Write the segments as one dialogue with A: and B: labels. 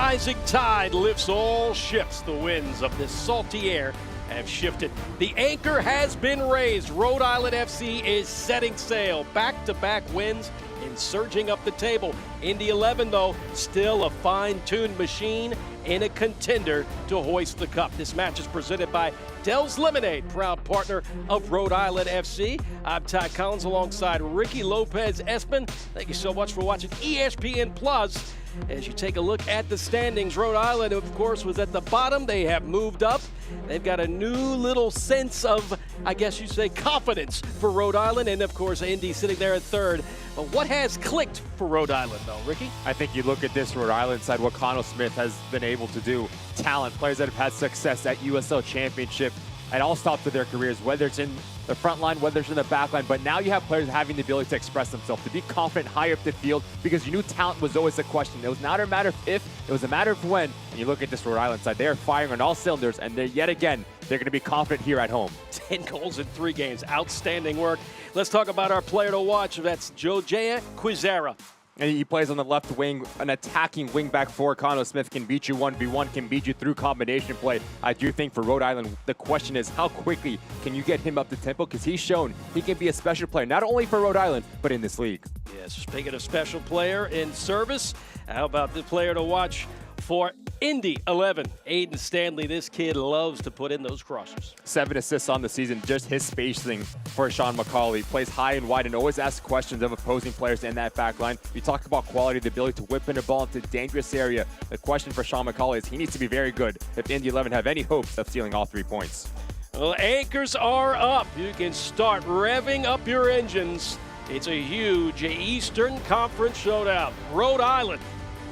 A: rising tide lifts all ships. The winds of this salty air have shifted. The anchor has been raised. Rhode Island FC is setting sail. Back-to-back wins and surging up the table. Indy 11, though, still a fine-tuned machine and a contender to hoist the cup. This match is presented by Dell's Lemonade, proud partner of Rhode Island FC. I'm Ty Collins alongside Ricky Lopez-Espin. Thank you so much for watching ESPN Plus. As you take a look at the standings, Rhode Island, of course, was at the bottom. They have moved up. They've got a new little sense of, I guess you say, confidence for Rhode Island. And, of course, Indy sitting there at third. But what has clicked for Rhode Island, though, Ricky?
B: I think you look at this Rhode Island side, what Connell Smith has been able to do. Talent, players that have had success at USL Championship at all stops of their careers, whether it's in the front line, whether it's in the back line. But now you have players having the ability to express themselves, to be confident higher up the field, because you knew talent was always a question. It was not a matter of if, it was a matter of when. And you look at this Rhode Island side, they are firing on all cylinders, and yet again, they're going to be confident here at home.
A: 10 goals in 3 games. Outstanding work. Let's talk about our player to watch. That's Josiah Quizera.
B: And he plays on the left wing, an attacking wing-back forward. Connell Smith can beat you 1v1, can beat you through combination play. I do think for Rhode Island, the question is how quickly can you get him up the tempo? Because he's shown he can be a special player, not only for Rhode Island, but in this league.
A: Yes, speaking of special player in service, how about the player to watch for Indy 11, Aiden Stanley? This kid loves to put in those crossers.
B: 7 assists on the season, just his spacing for Sean McCauley. Plays high and wide and always asks questions of opposing players in that back line. You talk about quality, the ability to whip in a ball into a dangerous area. The question for Sean McCauley is he needs to be very good if Indy 11 have any hopes of stealing all 3 points.
A: Well, anchors are up. You can start revving up your engines. It's a huge Eastern Conference showdown. Rhode Island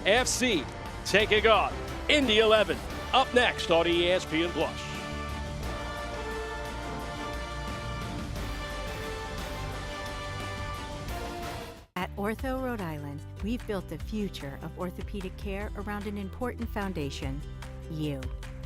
A: FC taking on Indy 11. Up next on ESPN Plus.
C: At Ortho Rhode Island, we've built the future of orthopedic care around an important foundation: you.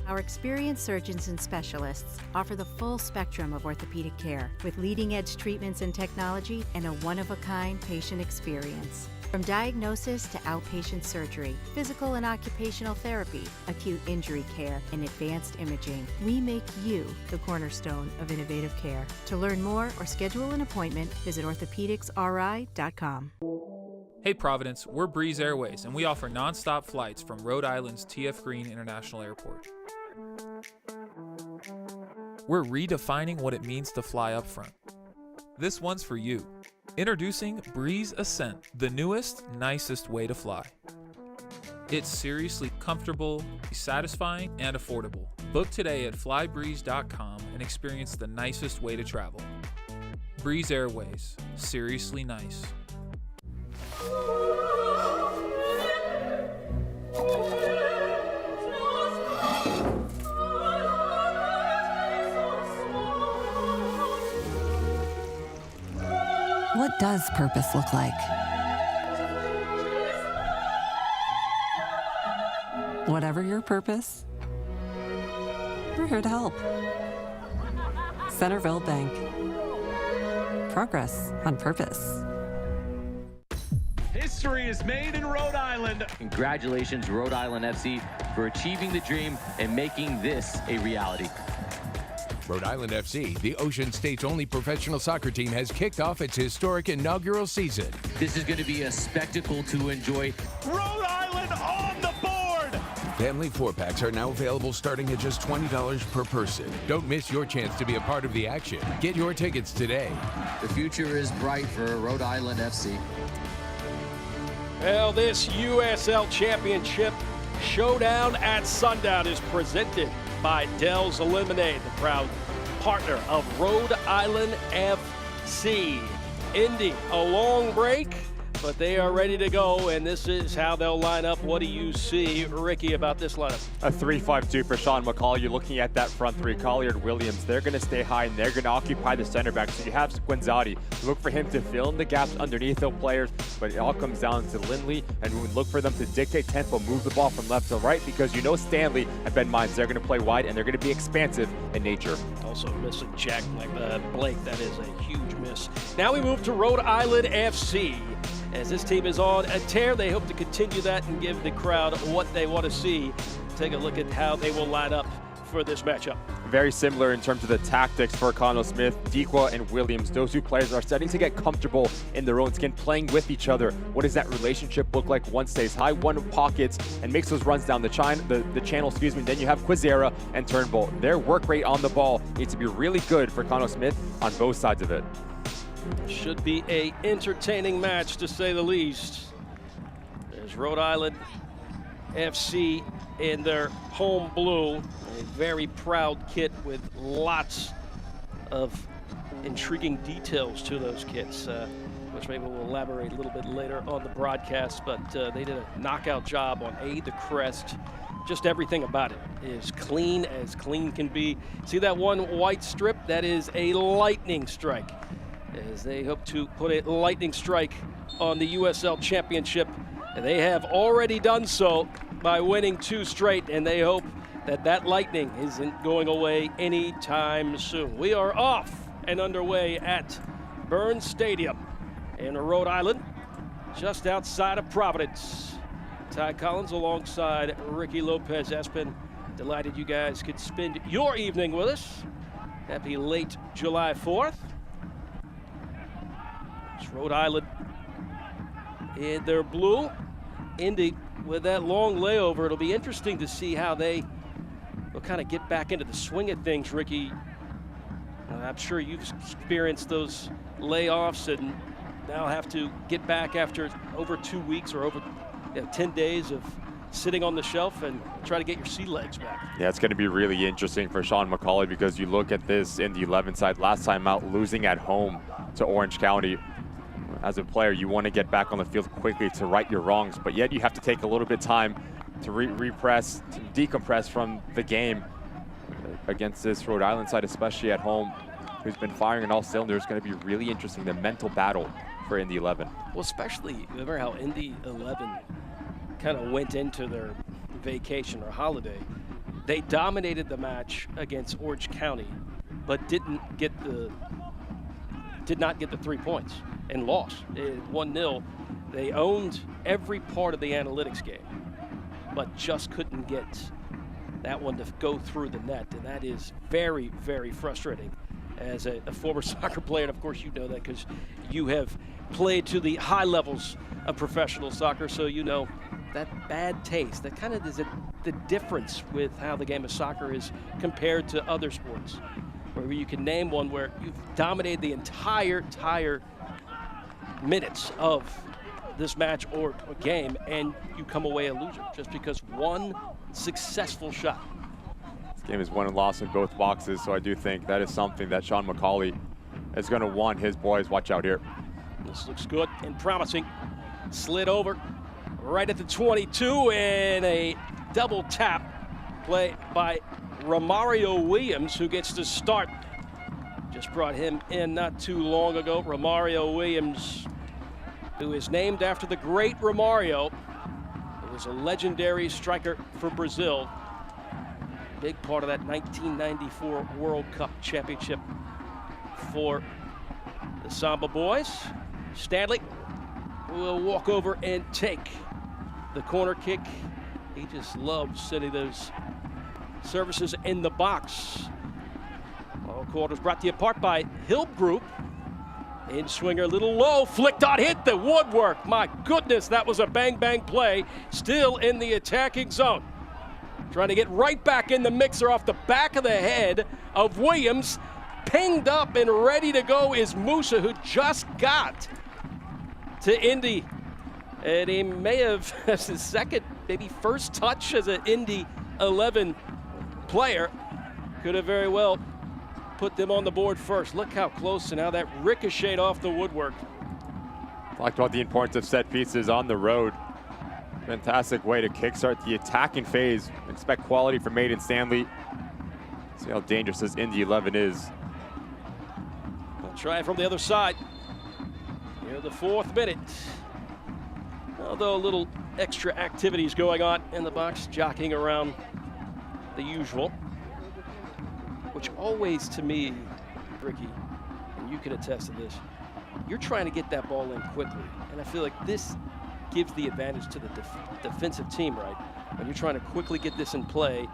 C: Our experienced surgeons and specialists offer the full spectrum of orthopedic care with leading-edge treatments and technology and a one-of-a-kind patient experience. From diagnosis to outpatient surgery, physical and occupational therapy, acute injury care, and advanced imaging, we make you the cornerstone of innovative care. To learn more or schedule an appointment, visit orthopedicsri.com.
D: Hey Providence, we're Breeze Airways, and we offer non-stop flights from Rhode Island's T.F. Green International Airport. We're redefining what it means to fly up front. This one's for you. Introducing Breeze Ascent, the newest, nicest way to fly. It's seriously comfortable, satisfying, and affordable. Book today at flybreeze.com and experience the nicest way to travel. Breeze Airways, seriously nice.
E: What does purpose look like? Whatever your purpose, we're here to help. Centerville Bank. Progress on purpose.
F: History is made in Rhode Island.
G: Congratulations, Rhode Island FC, for achieving the dream and making this a reality.
H: Rhode Island FC, the Ocean State's only professional soccer team, has kicked off its historic inaugural season.
G: This is going to be a spectacle to enjoy.
F: Rhode Island on the board!
H: Family 4-packs are now available starting at just $20 per person. Don't miss your chance to be a part of the action. Get your tickets today.
I: The future is bright for Rhode Island FC.
A: Well, this USL Championship showdown at sundown is presented by Dell's Lemonade, the proud partner of Rhode Island FC. Indy, a long break, but they are ready to go, and this is how they'll line up. What do you see, Ricky, about this lineup?
B: A 3-5-2 for Sean McCauley. You're looking at that front three. Colliard, Williams, they're going to stay high, and they're going to occupy the center back. So you have Squinzati. Look for him to fill in the gaps underneath those players, but it all comes down to Lindley, and we would look for them to dictate tempo, move the ball from left to right, because you know Stanley and Ben Mines, they're going to play wide, and they're going to be expansive in nature.
A: Also missing Jack Blake. That is a huge miss. Now we move to Rhode Island FC. as this team is on a tear. They hope to continue that and give the crowd what they want to see. Take a look at how they will line up for this matchup.
B: Very similar in terms of the tactics for Connell Smith, Dequa and Williams. Those two players are starting to get comfortable in their own skin, playing with each other. What does that relationship look like? One stays high, one pockets and makes those runs down the channel, excuse me. Then you have Quizera and Turnbull. Their work rate on the ball needs to be really good for Connell Smith on both sides of it.
A: Should be a entertaining match, to say the least. There's Rhode Island FC in their home blue, a very proud kit with lots of intriguing details to those kits, which maybe we'll elaborate a little bit later on the broadcast, but they did a knockout job on the crest. Just everything about it is clean as clean can be. See that one white strip? That is a lightning strike, as they hope to put a lightning strike on the USL Championship. And they have already done so by winning 2 straight, and they hope that that lightning isn't going away anytime soon. We are off and underway at Burns Stadium in Rhode Island, just outside of Providence. Ty Collins alongside Ricky Lopez Espin. Delighted you guys could spend your evening with us. Happy late July 4th. It's Rhode Island in their blue. Indy with that long layover. It'll be interesting to see how they will kind of get back into the swing of things, Ricky. I'm sure you've experienced those layoffs and now have to get back after over 2 weeks or over 10 days of sitting on the shelf and try to get your sea legs back.
B: Yeah, it's going to be really interesting for Sean McCauley, because you look at this in the 11 side, last time out, losing at home to Orange County. As a player, you want to get back on the field quickly to right your wrongs, but yet you have to take a little bit of time to repress, to decompress from the game against this Rhode Island side, especially at home, who's been firing on all cylinders. It's going to be really interesting, the mental battle for Indy 11.
A: Well, especially, remember how Indy 11 kind of went into their vacation or holiday. They dominated the match against Orange County, but did not get the 3 points and lost 1-0. They owned every part of the analytics game, but just couldn't get that one to go through the net, and that is very, very frustrating as a former soccer player. And of course you know that because you have played to the high levels of professional soccer, so you know that bad taste. That kind of is the difference with how the game of soccer is compared to other sports, where you can name one where you've dominated the entire minutes of this match or a game, and you come away a loser just because one successful shot.
B: This game is won and lost in both boxes, so I do think that is something that Sean McCauley is going to want his boys. Watch out here.
A: This looks good and promising. Slid over right at the 22, and a double tap play by Romario Williams, who gets to start. Just brought him in not too long ago. Romario Williams, who is named after the great Romario, who was a legendary striker for Brazil. Big part of that 1994 World Cup championship for the Samba boys. Stanley will walk over and take the corner kick. He just loves sending those services in the box. All quarters brought to you apart by Hill Group. In swinger, a little low, flicked on, hit the woodwork. My goodness, that was a bang-bang play. Still in the attacking zone. Trying to get right back in the mixer off the back of the head of Williams. Pinged up and ready to go is Musa, who just got to Indy. And he may have, as his second, maybe first touch as an Indy 11 player, could have very well put them on the board first. Look how close and how that ricocheted off the woodwork.
B: Talked about the importance of set pieces on the road. Fantastic way to kickstart the attacking phase. Expect quality from Maiden Stanley. See how dangerous this Indy 11 is.
A: I'll try it from the other side. Here, the 4th minute. Although a little extra activities going on in the box, jockeying around the usual. Which always, to me, Ricky, and you can attest to this, you're trying to get that ball in quickly. And I feel like this gives the advantage to the defensive team, right? When you're trying to quickly get this in play,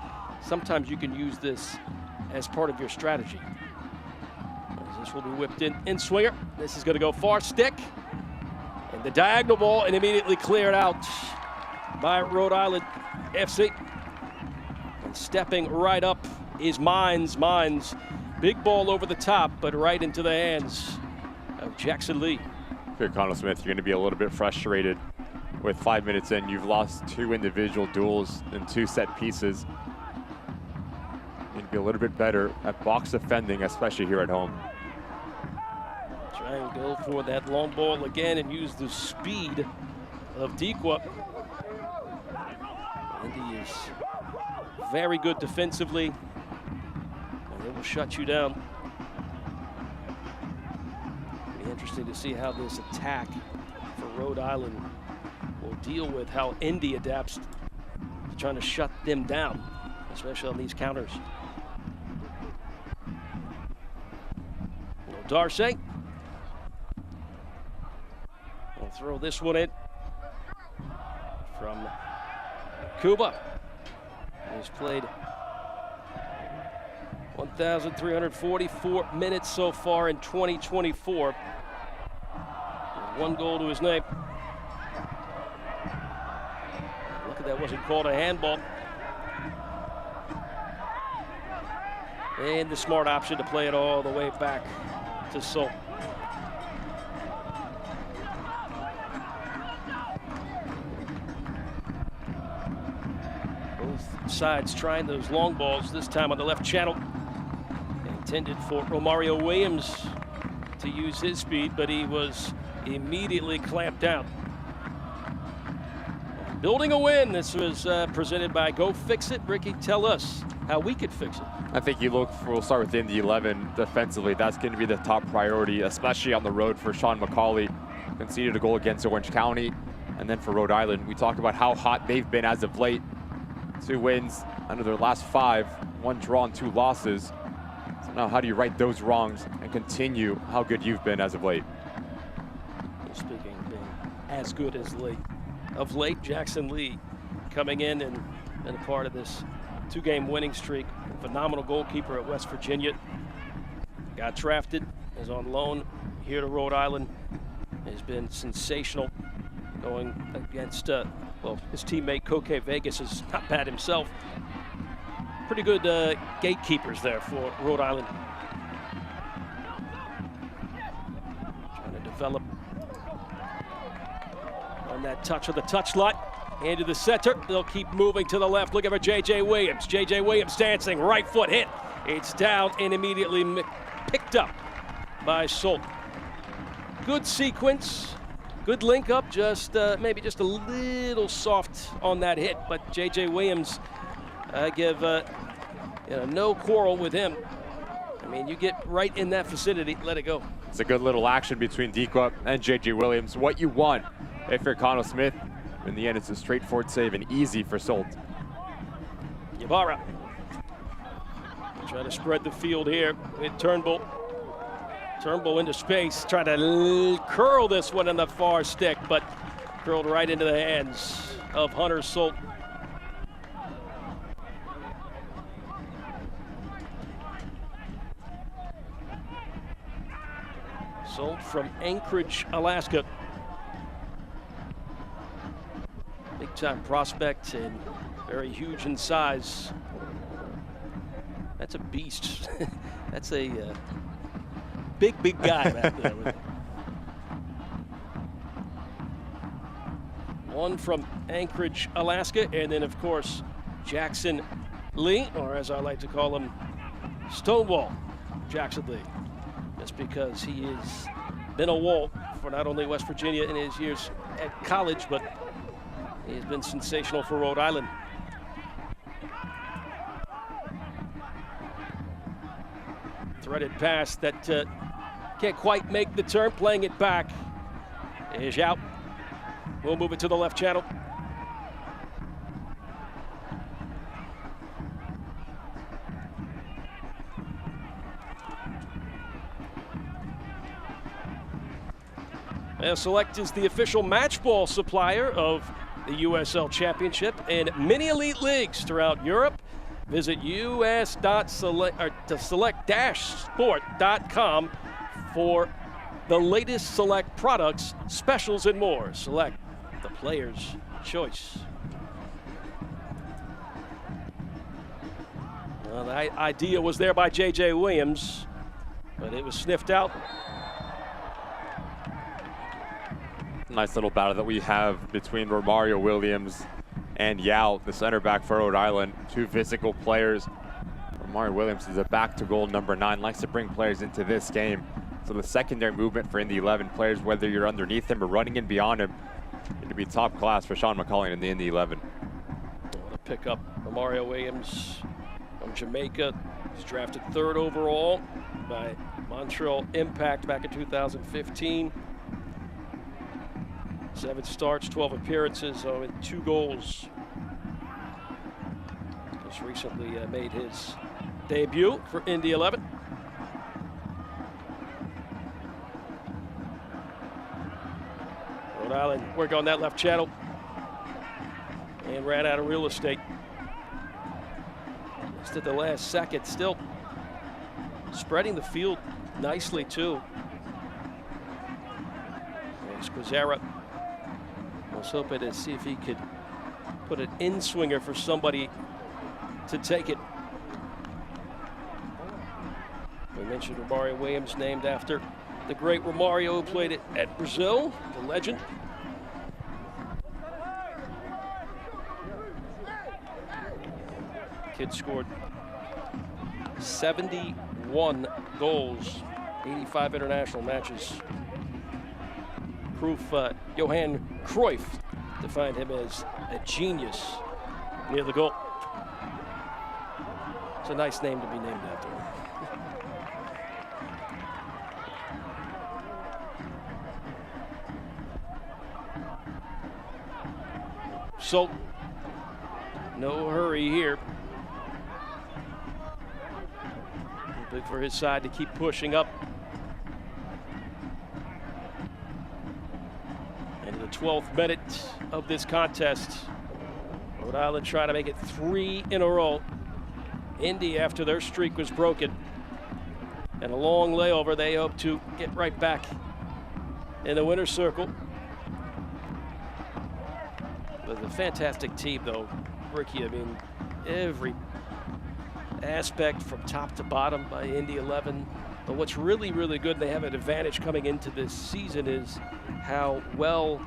A: sometimes you can use this as part of your strategy. This will be whipped in swinger. This is going to go far stick. And the diagonal ball and immediately cleared out by Rhode Island FC. And stepping right up is Mines. Big ball over the top, but right into the hands of Jackson Lee.
B: If you're Connell Smith, you're going to be a little bit frustrated with 5 minutes in. You've lost 2 individual duels and 2 set pieces. You need to be a little bit better at box defending, especially here at home.
A: Try and go for that long ball again and use the speed of Dequa. Indy is very good defensively, and it will shut you down. It'll be interesting to see how this attack for Rhode Island will deal with how Indy adapts to trying to shut them down, especially on these counters. Darcy will throw this one in from Cuba. He's played 1,344 minutes so far in 2024. With 1 goal to his name. Look at that, wasn't called a handball. And the smart option to play it all the way back to Sol. Both sides trying those long balls, this time on the left channel. Intended for Romario Williams to use his speed, but he was immediately clamped down. Building a win. This was presented by Go Fix It. Ricky, tell us how we could fix it.
B: I think we'll start with Indy 11 defensively. That's going to be the top priority, especially on the road for Sean McCauley. Conceded a goal against Orange County. And then for Rhode Island, we talked about how hot they've been as of late. 2 wins out of their last 5, 1 draw and 2 losses. So now how do you right those wrongs and continue how good you've been as of late?
A: Speaking of being as good as of late, Jackson Lee coming in and a part of this 2-game winning streak. Phenomenal goalkeeper at West Virginia. Got drafted, is on loan here to Rhode Island. Has been sensational going against, his teammate Koke Vegas is not bad himself. Pretty good gatekeepers there for Rhode Island. Trying to develop on that touch of the touchline. Into the center, they'll keep moving to the left. Looking for J.J. Williams. J.J. Williams dancing, right foot hit. It's down and immediately picked up by Sol. Good sequence, good link up, just maybe just a little soft on that hit, but J.J. Williams, I give no quarrel with him. I mean, you get right in that vicinity, let it go.
B: It's a good little action between Dequa and J.J. Williams. What you want if you're Connell Smith. In the end, it's a straightforward save and easy for Solt.
A: Ybarra trying to spread the field here with Turnbull. Turnbull into space, trying to curl this one in the far stick, but curled right into the hands of Hunter Solt. Solt from Anchorage, Alaska. Big-time prospect and very huge in size. That's a beast. That's a big guy back there. One from Anchorage, Alaska, and then, of course, Jackson Lee, or as I like to call him, Stonewall Jackson Lee. Just because he has been a wall for not only West Virginia in his years at college, but he has been sensational for Rhode Island. Threaded pass that can't quite make the turn, playing it back is out. We'll move it to the left channel. Select is the official match ball supplier of the USL Championship and many elite leagues throughout Europe. Visit us.select-sport.com for the latest Select products, specials, and more. Select, the player's choice. Well, the idea was there by J.J. Williams, but it was sniffed out.
B: Nice little battle that we have between Romario Williams and Yao, the center back for Rhode Island. Two physical players. Romario Williams is a back to goal number 9, likes to bring players into this game. So the secondary movement for Indy 11 players, whether you're underneath him or running in beyond him, it'd be top class for Sean McCauley in the Indy 11.
A: What a pickup. Romario Williams from Jamaica. He's drafted 3rd overall by Montreal Impact back in 2015. 7 starts, 12 appearances, and 2 goals. Just recently made his debut for Indy 11. Rhode Island working on that left channel and ran out of real estate. Just at the last second, still spreading the field nicely too. And Squazzera was hoping to see if he could put an in-swinger for somebody to take it. We mentioned Romario Williams, named after the great Romario who played it at Brazil, the legend. Kid scored 71 goals, 85 international matches. Proof Johan Cruyff defined him as a genius near the goal. It's a nice name to be named after him. So, no hurry here. Big for his side to keep pushing up. And the 12th minute of this contest, Rhode Island trying to make it 3 in a row. Indy, after their streak was broken and a long layover, they hope to get right back in the winner's circle. But a fantastic team, though, Ricky. I mean, every aspect from top to bottom by Indy 11. But what's really, really good, and they have an advantage coming into this season, is how well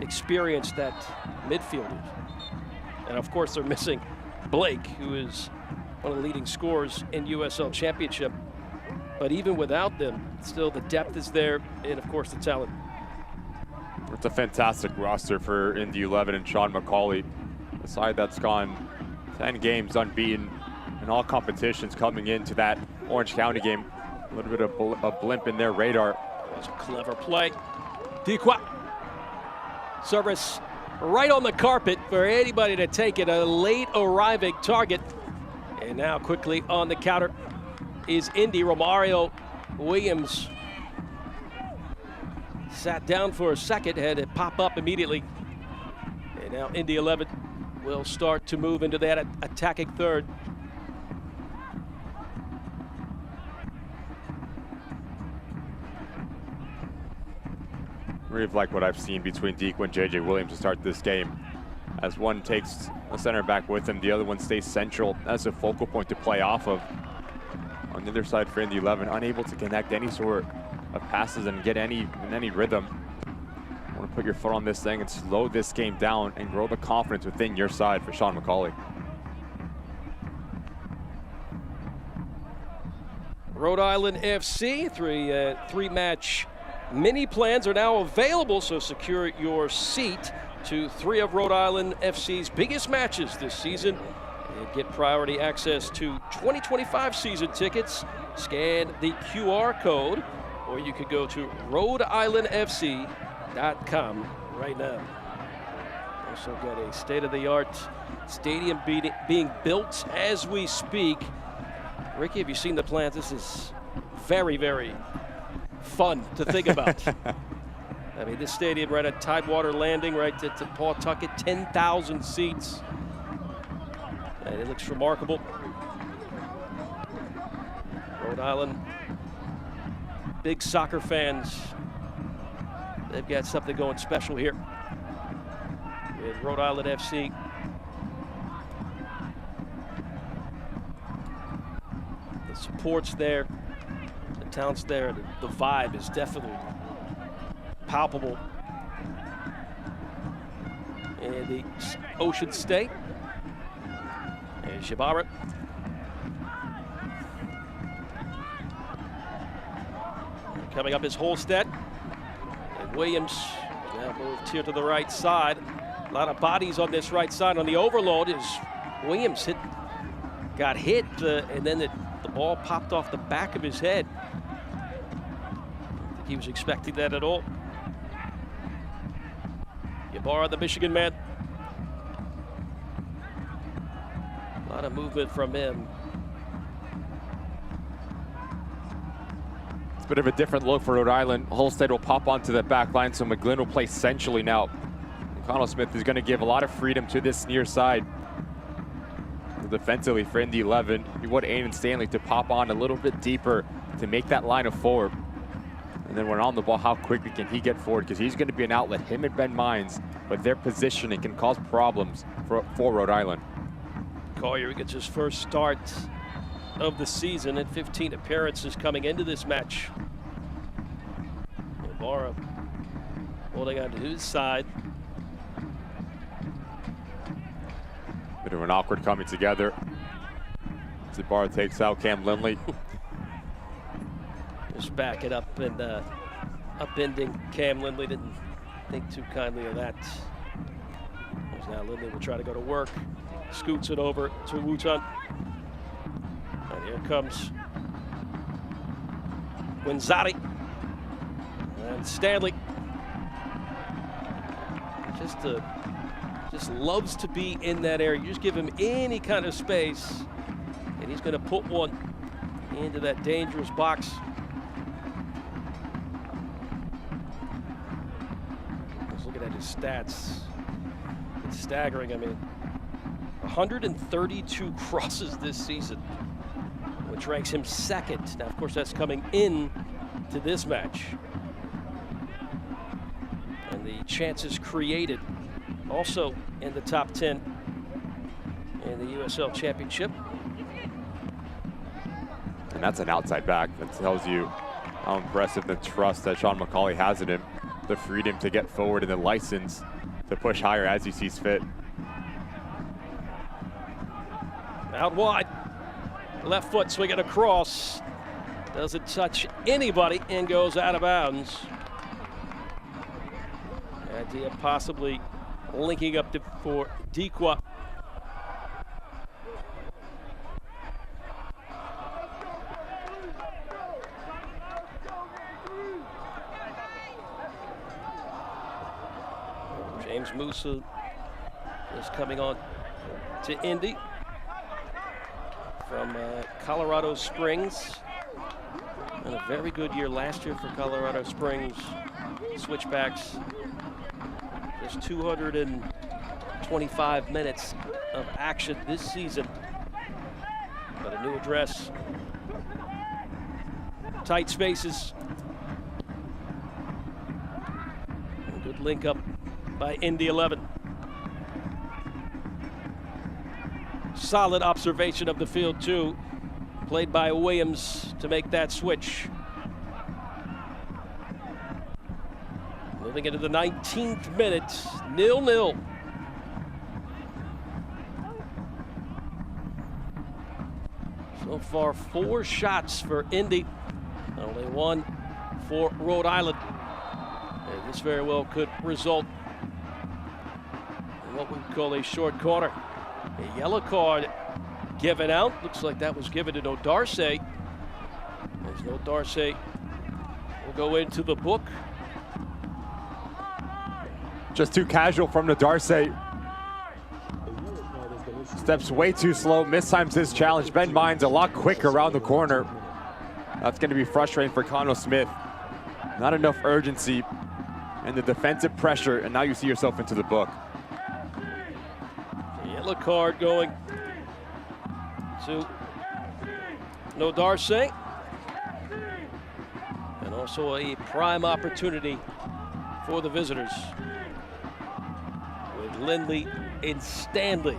A: experienced that midfield is. And of course, they're missing Blake, who is one of the leading scorers in USL Championship. But even without them, still the depth is there, and of course the talent.
B: It's a fantastic roster for Indy 11 and Sean McCauley. A side that's gone 10 games unbeaten in all competitions coming into that Orange County game. A little bit of a blimp in their radar.
A: That was a clever play. Dequa. Service right on the carpet for anybody to take it. A late arriving target. And now quickly on the counter is Indy. Romario Williams sat down for a second, had it pop up immediately. And now Indy 11 will start to move into that attacking third.
B: Really like what I've seen between Dequa and J.J. Williams to start this game. As one takes a center back with him, the other one stays central as a focal point to play off of. On the other side for Indy 11, unable to connect any sort of passes and get any rhythm. You want to put your foot on this thing and slow this game down and grow the confidence within your side for Sean McCauley.
A: Rhode Island FC, three-match mini plans are now available, so secure your seat to 3 of Rhode Island FC's biggest matches this season and get priority access to 2025 season tickets. Scan the QR code, or you could go to RhodeIslandFC.com right now. Also got a state-of-the-art stadium being built as we speak. Ricky, have you seen the plans? This is very, very fun to think about. I mean, this stadium right at Tidewater Landing, right to Pawtucket, 10,000 seats. And it looks remarkable. Rhode Island, big soccer fans. They've got something going special here with Rhode Island FC. The support's there, the talent's there, the vibe is definitely palpable. And the Ocean State. And Shabara. Coming up is Holstead. And Williams now moved here to the right side. A lot of bodies on this right side. On the overload is Williams got hit, and then the ball popped off the back of his head. I don't think he was expecting that at all. Ybarra, the Michigan man. A lot of movement from him.
B: It's a bit of a different look for Rhode Island. Holstead will pop onto the back line, so McGlynn will play centrally now. Connell Smith is going to give a lot of freedom to this near side. Defensively for Indy 11, you want Aiden Stanley to pop on a little bit deeper to make that line of four. And then when on the ball, how quickly can he get forward? Because he's going to be an outlet, him and Ben Mines, but their positioning can cause problems for Rhode Island.
A: Collier gets his first start of the season and 15 appearances coming into this match. Ybarra holding on to his side.
B: Bit of an awkward coming together. Ybarra takes out Cam Lindley.
A: Just back it up and upending Cam Lindley. Didn't think too kindly of that. Now Lindley will try to go to work. Scoots it over to Wooten. And here comes Winzati. And Stanley. Just loves to be in that area. You just give him any kind of space, and he's going to put one into that dangerous box. Just looking at his stats, it's staggering. I mean, 132 crosses this season, which ranks him second. Now, of course, that's coming in to this match. And the chances created also in the top 10 in the USL Championship.
B: And that's an outside back. That tells you how impressive the trust that Sean McCauley has in him, the freedom to get forward and the license to push higher as he sees fit.
A: Out wide, left foot swinging across. Doesn't touch anybody and goes out of bounds. Idea possibly linking up for Dequa. James Musa is coming on to Indy from Colorado Springs. And a very good year last year for Colorado Springs. Switchbacks. Just 225 minutes of action this season. But a new address. Tight spaces. A good link up by Indy 11. Solid observation of the field too. Played by Williams to make that switch. Moving into the 19th minute, 0-0. So far, 4 shots for Indy, only 1 for Rhode Island. And this very well could result in what we call a short corner. A yellow card given out. Looks like that was given to Nodarse. As Nodarse will go into the book.
B: Just too casual from Nodarse. Steps way too slow, mistimes his challenge. Ben Mines a lot quicker around the corner. That's going to be frustrating for Connell Smith. Not enough urgency and the defensive pressure, and now you see yourself into the book.
A: Yellow card going to Nodar Singh. And also a prime opportunity for the visitors with Lindley and Stanley.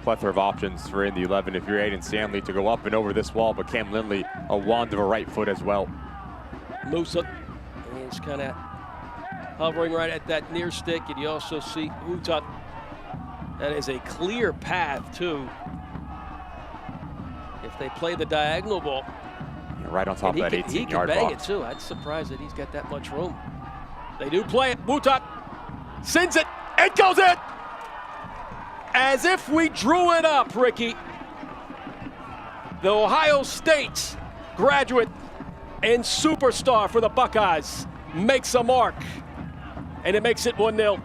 B: Plethora of options for Indy 11 if you're Aiden Stanley to go up and over this wall, but Cam Lindley, a wand of a right foot as well.
A: Musa is kind of hovering right at that near stick, and you also see Utat. That is a clear path too. If they play the diagonal ball,
B: yeah, right on top of that 18-yard box.
A: He can bang it too. I'm surprised that he's got that much room. They do play it. Utat sends it. It goes in. As if we drew it up, Ricky. The Ohio State graduate and superstar for the Buckeyes makes a mark. And it makes it 1-0.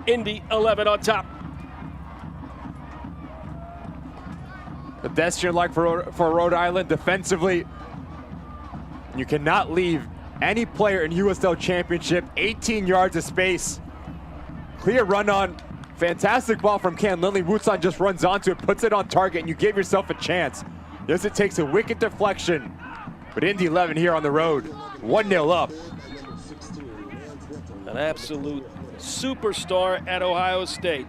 A: Indy 11 on top.
B: Pedestrian-like for Rhode Island defensively. You cannot leave any player in USL Championship 18 yards of space. Clear run on. Fantastic ball from Cam Lindley. Wootson just runs onto it, puts it on target, and you give yourself a chance. Yes, it takes a wicked deflection. But Indy 11 here on the road, 1-0 up.
A: An absolute superstar at Ohio State.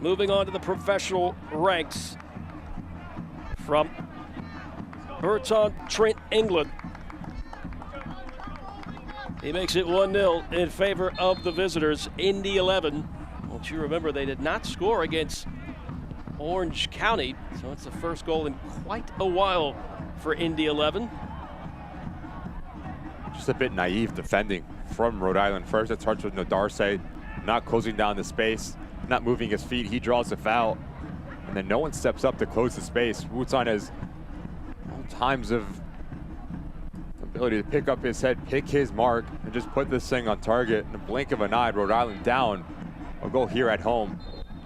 A: Moving on to the professional ranks from Burton Trent, England. He makes it 1-0 in favor of the visitors, Indy 11. Don't you remember they did not score against Orange County, so it's the first goal in quite a while for Indy 11.
B: Just a bit naive defending from Rhode Island. First it starts with Nodarse, not closing down the space, not moving his feet. He draws the foul, and then no one steps up to close the space. Wootson has all times of ability to pick up his head, pick his mark, and just put this thing on target. In the blink of an eye, Rhode Island down. A goal here at home.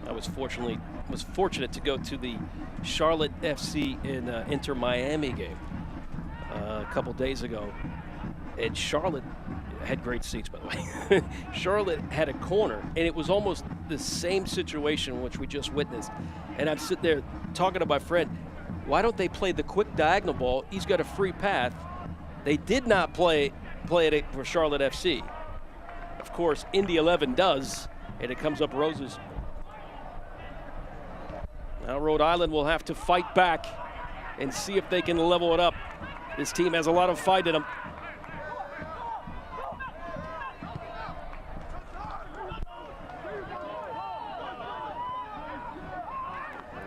A: I was fortunate to go to the Charlotte FC in Inter Miami game a couple days ago, and Charlotte had great seats, by the way. Charlotte had a corner, and it was almost the same situation which we just witnessed. And I'm sitting there talking to my friend, why don't they play the quick diagonal ball? He's got a free path. They did not play it for Charlotte FC. Of course, Indy 11 does. And it comes up roses. Now Rhode Island will have to fight back and see if they can level it up. This team has a lot of fight in them.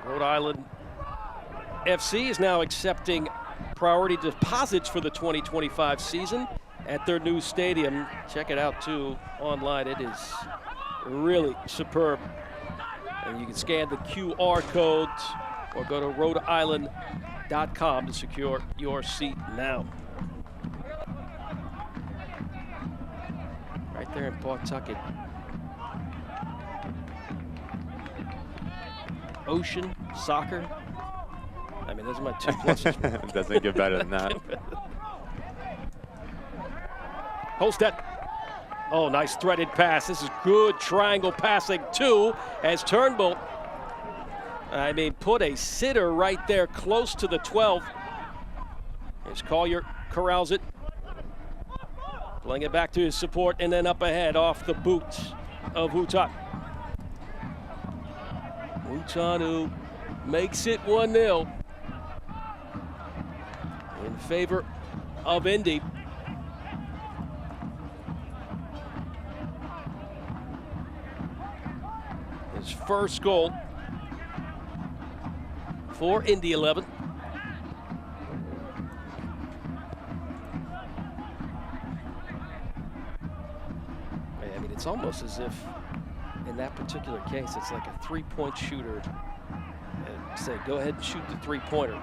A: Rhode Island FC is now accepting priority deposits for the 2025 season at their new stadium. Check it out too online. It is really superb. And you can scan the QR code or go to rhodeisland.com to secure your seat now. Right there in Pawtucket. Ocean, soccer. I mean, those are my two pluses.
B: Doesn't get better than that.
A: Holstead. Oh, nice threaded pass. This is good triangle passing too, as Turnbull, put a sitter right there close to the 12. As Collier corrals it. Playing it back to his support and then up ahead off the boot of Hutat. Mutanu makes it 1-0 in favor of Indy. His first goal for Indy 11. I mean, it's almost as if in that particular case, it's like a three-point shooter and say, go ahead and shoot the three-pointer.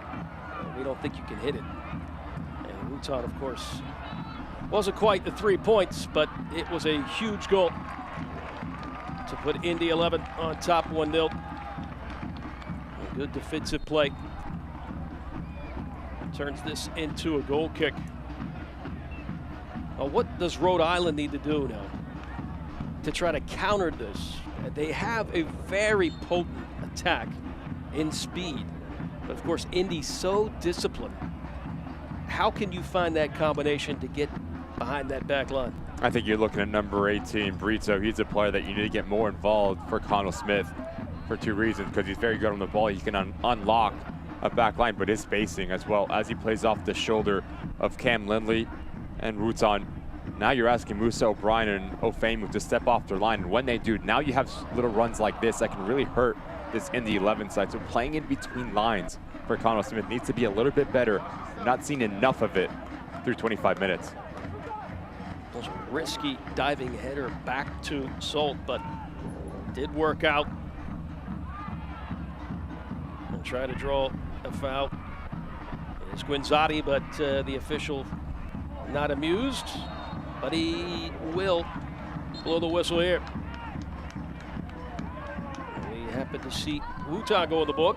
A: We don't think you can hit it. And Wutan, of course, wasn't quite the 3 points, but it was a huge goal to put Indy 11 on top 1-0. Good defensive play. Turns this into a goal kick. What does Rhode Island need to do now to try to counter this? They have a very potent attack in speed, but of course Indy's so disciplined. How can you find that combination to get behind that back line?
B: I think you're looking at number 18, Brito. He's a player that you need to get more involved for Connell Smith for two reasons, because he's very good on the ball. He can unlock a back line, but his spacing as well as he plays off the shoulder of Cam Lindley and Rutan. Now you're asking Musa O'Brien and Ofemu to step off their line, and when they do, now you have little runs like this that can really hurt this Indy 11 side. So playing in between lines for Connell Smith needs to be a little bit better. I'm not seeing enough of it through 25 minutes.
A: Was a risky diving header back to Solt, but did work out. And try to draw a foul. It's Guinzotti, but the official not amused. But he will blow the whistle here. We happen to see Wuta go in the book.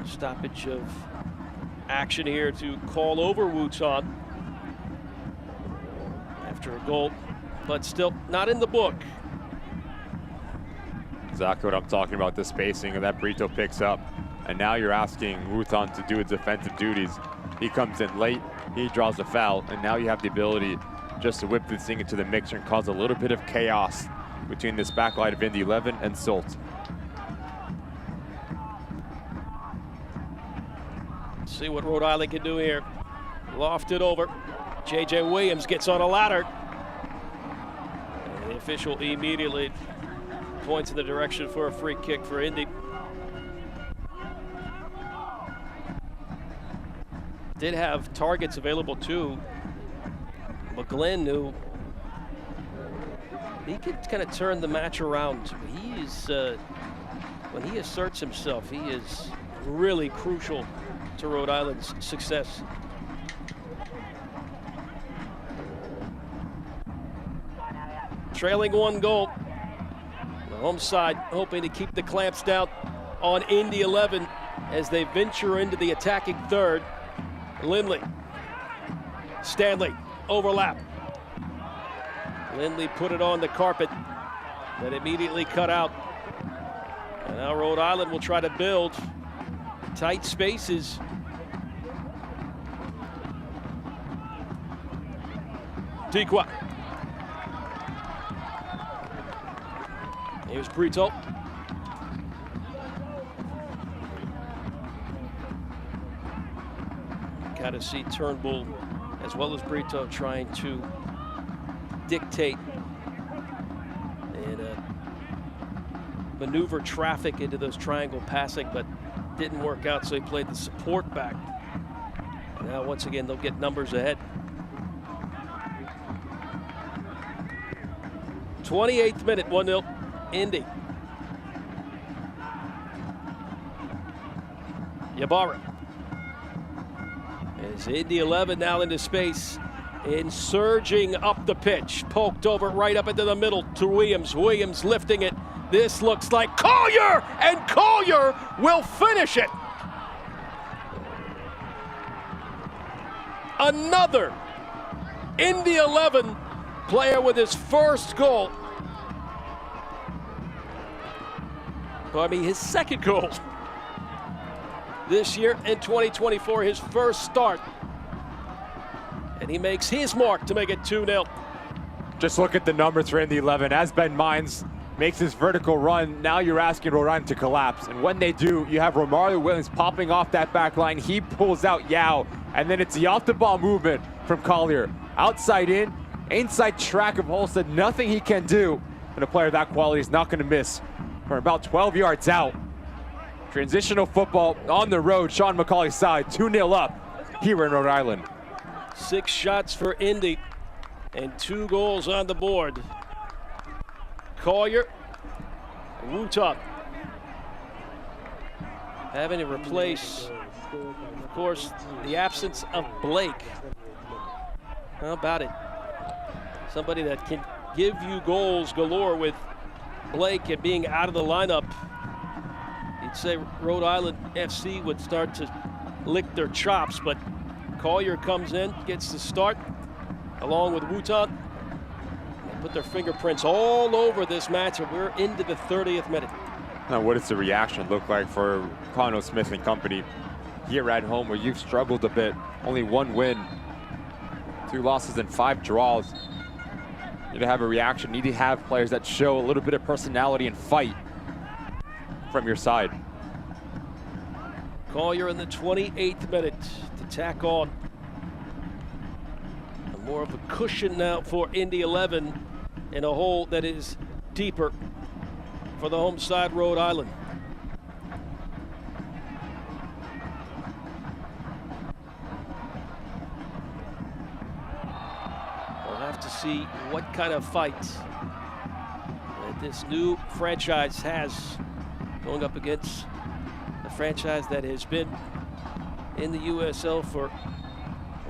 A: A stoppage of action here to call over Wutan after a goal, but still not in the book.
B: Exactly what I'm talking about, the spacing, and that Brito picks up. And now you're asking Wutan to do his defensive duties. He comes in late, he draws a foul, and now you have the ability just to whip this thing into the mixer and cause a little bit of chaos between this backline of Indy 11 and Solt.
A: See what Rhode Island can do here. Lofted over. J.J. Williams gets on a ladder. And the official immediately points in the direction for a free kick for Indy. Did have targets available too. McGlynn, who he could kind of turn the match around. He is, when he asserts himself, he is really crucial to Rhode Island's success. Trailing 1 goal. The home side hoping to keep the clamps down on Indy 11 as they venture into the attacking third. Lindley, Stanley, overlap. Lindley put it on the carpet, then immediately cut out. And now Rhode Island will try to build tight spaces. Tikwa. Here's Brito. Got to see Turnbull as well as Brito trying to dictate and maneuver traffic into those triangle passing, but didn't work out, so he played the support back. Now once again they'll get numbers ahead. 28th minute, 1-0 Indy. Ybarra. As Indy 11 now into space, surging up the pitch, poked over right up into the middle to Williams. Williams lifting it. This looks like Collier, and Collier will finish it. Another Indy 11 player with his first goal. I mean, his second goal this year in 2024, his first start. And he makes his mark to make it 2-0.
B: Just look at the numbers for Indy 11. As Ben Mines makes his vertical run, now you're asking Rhode Island to collapse. And when they do, you have Romario Williams popping off that back line. He pulls out Yao, and then it's the off-the-ball movement from Collier. Outside in, inside track of Holstead, nothing he can do. And a player of that quality is not going to miss from about 12 yards out. Transitional football on the road, Sean McCauley's side, 2-0 up here in Rhode Island.
A: 6 shots for Indy and 2 goals on the board. Collier, Wuta having to replace, of course, the absence of Blake. How about it? Somebody that can give you goals galore with Blake and being out of the lineup. You'd say Rhode Island FC would start to lick their chops, but Collier comes in, gets the start, along with Wooton. They put their fingerprints all over this match, and we're into the 30th minute.
B: Now, what does the reaction look like for Connell Smith and company here at home, where you've struggled a bit? Only 1 win, 2 losses, and 5 draws. You need to have a reaction. You need to have players that show a little bit of personality and fight from your side.
A: Collier in the 28th minute to tack on. And more of a cushion now for Indy 11 in a hole that is deeper for the home side, Rhode Island. We'll have to see what kind of fight that this new franchise has going up against the franchise that has been in the USL for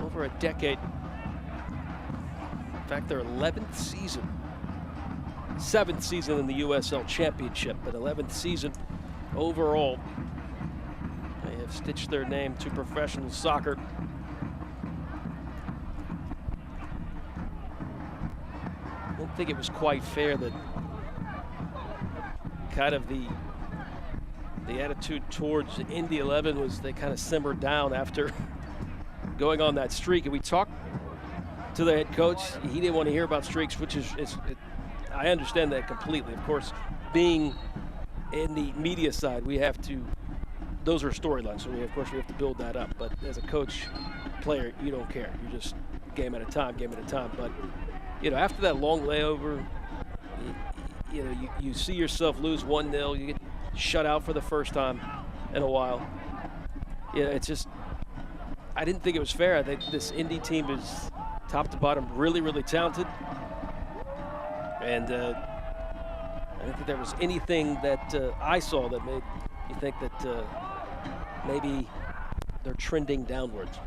A: over a decade. In fact, their 11th season. 7th season in the USL Championship, but 11th season overall. They have stitched their name to professional soccer. I don't think it was quite fair that kind of the attitude towards Indy 11 was they kind of simmered down after going on that streak. And we talked to the head coach. He didn't want to hear about streaks, which is I understand that completely. Of course, being in the media side, we have to, those are storylines, so we have to build that up. But as a coach, player, you don't care. You're just game at a time. But, you know, after that long layover, you see yourself lose 1-0, you get shut out for the first time in a while. Yeah, it's just, I didn't think it was fair. I think this Indy team is top to bottom really, really talented. And I didn't think there was anything that I saw that made you think that maybe they're trending downwards.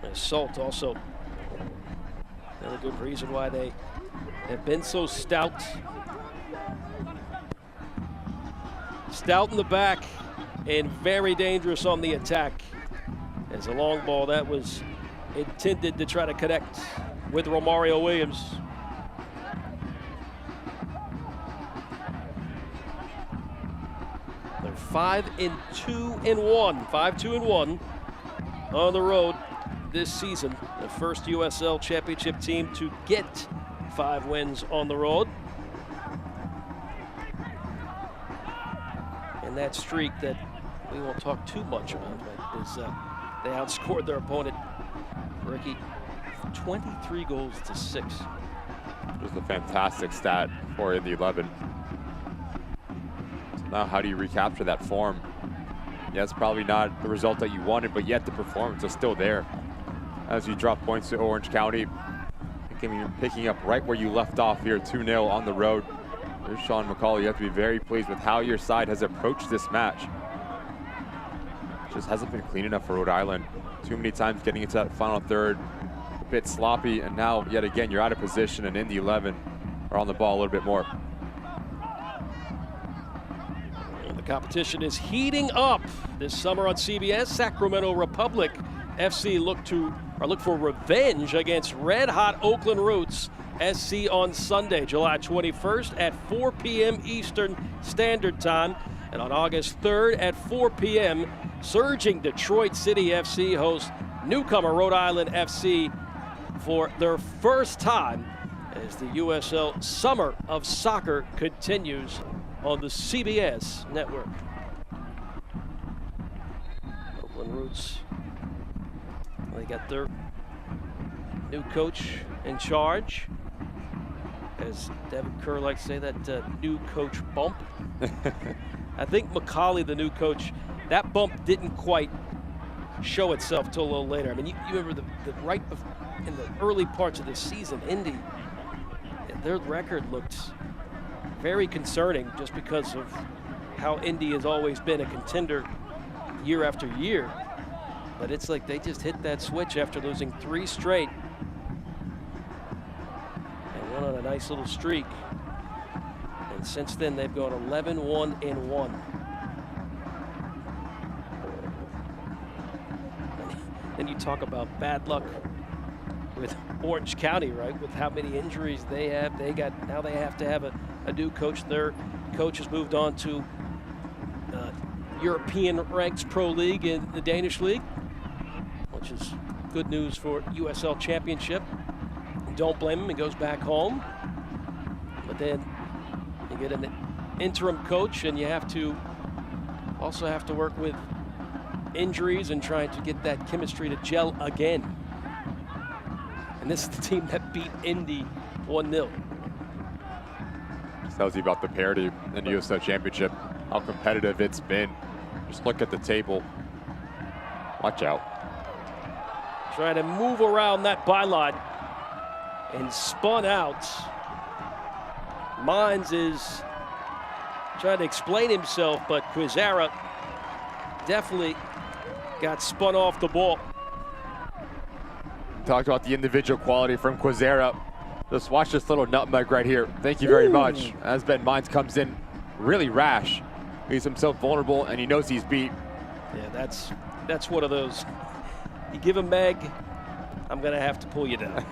A: Assault also another good reason why they have been so stout. Stout in the back and very dangerous on the attack. As a long ball that was intended to try to connect with Romario Williams. They're 5-2-1. 5-2-1 on the road this season. The first USL Championship team to get 5 wins on the road. And that streak that we won't talk too much about, but is they outscored their opponent, Ricky, 23 goals to 6.
B: Just a fantastic stat for Indy 11. So now how do you recapture that form? Yes, probably not the result that you wanted, but yet the performance is still there. As you drop points to Orange County, picking up right where you left off here, 2-0 on the road. There's Sean McCauley. You have to be very pleased with how your side has approached this match. Just hasn't been clean enough for Rhode Island. Too many times getting into that final third, a bit sloppy, and now yet again you're out of position, and Indy 11 are on the ball a little bit more.
A: And the competition is heating up this summer on CBS. Sacramento Republic FC look for revenge against red-hot Oakland Roots SC on Sunday, July 21st at 4 p.m. Eastern Standard Time. And on August 3rd at 4 p.m., surging Detroit City FC hosts newcomer Rhode Island FC for their first time as the USL Summer of Soccer continues on the CBS network. Oakland Roots, they got their new coach in charge. As Devin Kerr likes to say, that new coach bump. I think McCauley, the new coach, that bump didn't quite show itself till a little later. I mean, you remember in the early parts of the season, Indy, their record looked very concerning just because of how Indy has always been a contender year after year. But it's like they just hit that switch after losing 3 straight and went on a nice little streak. And since then, they've gone 11-1-1. then you talk about bad luck with Orange County, right? With how many injuries they have. Now they have to have a new coach. Their coach has moved on to European ranks pro league in the Danish league, which is good news for USL Championship. Don't blame him, he goes back home. But then you get an interim coach, and you also have to work with injuries and trying to get that chemistry to gel again. And this is the team that beat Indy 1-0.
B: This tells you about the parity in the USL Championship, how competitive it's been. Just look at the table. Watch out.
A: Trying to move around that byline and spun out. Mines is trying to explain himself, but Quizera definitely got spun off the ball.
B: Talked about the individual quality from Quizera. Just watch this little nutmeg right here. Thank you very much. As Ben Mines comes in really rash. He's himself vulnerable, and he knows he's beat.
A: Yeah, that's one of those. You give a meg, I'm gonna have to pull you down.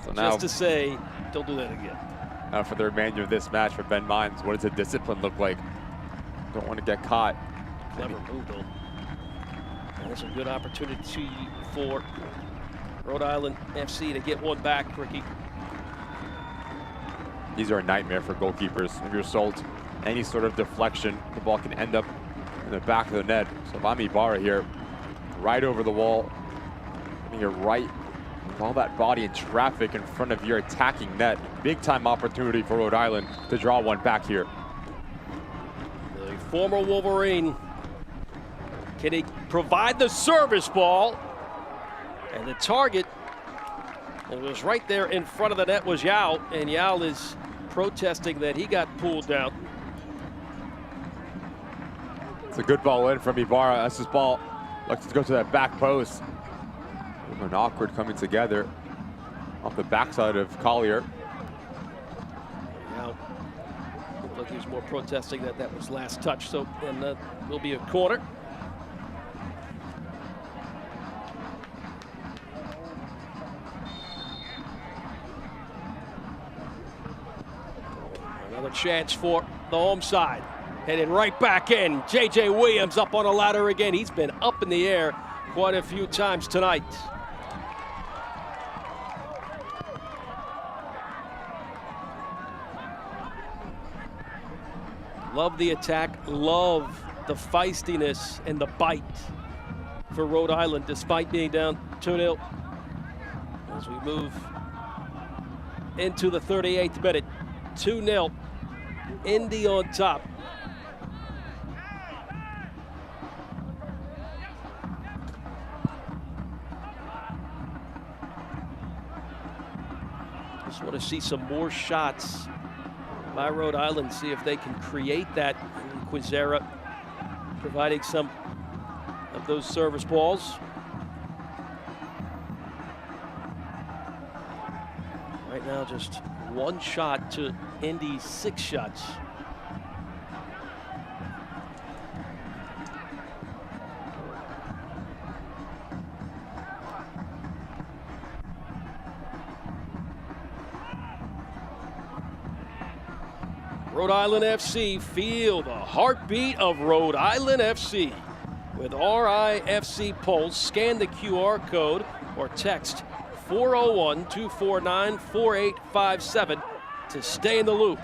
B: So now,
A: just to say, don't do that again.
B: Now for the remainder of this match for Ben Mines, what does the discipline look like? Don't want to get caught.
A: Clever move, though. And it's a good opportunity for Rhode Island FC to get one back, Ricky.
B: These are a nightmare for goalkeepers. If you're sold any sort of deflection, the ball can end up in the back of the net. So if I'm Ibarra here, right over the wall, and you're right with all that body and traffic in front of your attacking net. Big time opportunity for Rhode Island to draw one back here.
A: The former Wolverine, can he provide the service ball? And the target, it was right there in front of the net, was Yao, and Yao is protesting that he got pulled down.
B: It's a good ball in from Ibarra. That's his ball. Looks to go to that back post. An awkward coming together off the backside of Collier.
A: Now, looked like he was more protesting that was last touch, so and will be a corner. Another chance for the home side. Headed right back in. J.J. Williams up on a ladder again. He's been up in the air quite a few times tonight. Love the attack, love the feistiness and the bite for Rhode Island despite being down 2-0. As we move into the 38th minute, 2-0, Indy on top. Just want to see some more shots by Rhode Island, see if they can create that. Quizera providing some of those service balls. Right now, just one shot to Indy's 6 shots. Rhode Island FC, feel the heartbeat of Rhode Island FC. With RIFC Pulse, scan the QR code or text 401-249-4857 to stay in the loop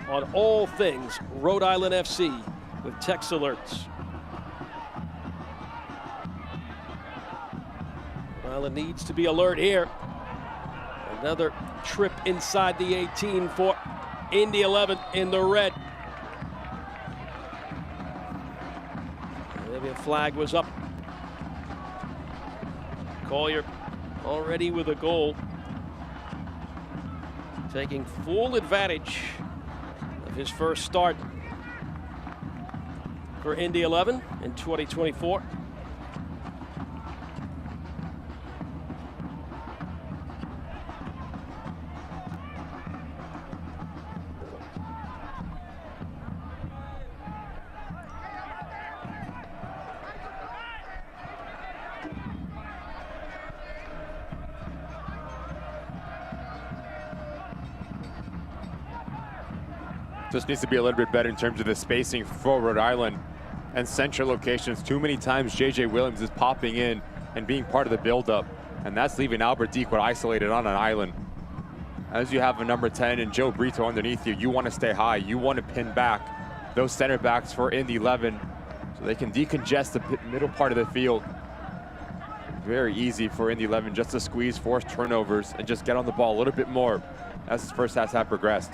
A: on all things Rhode Island FC with text alerts. Rhode Island needs to be alert here. Another trip inside the 18 for Indy 11 in the red. Maybe a flag was up. Collier already with a goal. Taking full advantage of his first start for Indy 11 in 2024.
B: Just needs to be a little bit better in terms of the spacing for Rhode Island and central locations. Too many times JJ Williams is popping in and being part of the buildup, and that's leaving Albert Dequan isolated on an island. As you have a number 10 and Joe Brito underneath you, you want to stay high. You want to pin back those center backs for Indy 11 so they can decongest the middle part of the field. Very easy for Indy 11 just to squeeze, force turnovers, and just get on the ball a little bit more as this first half has progressed.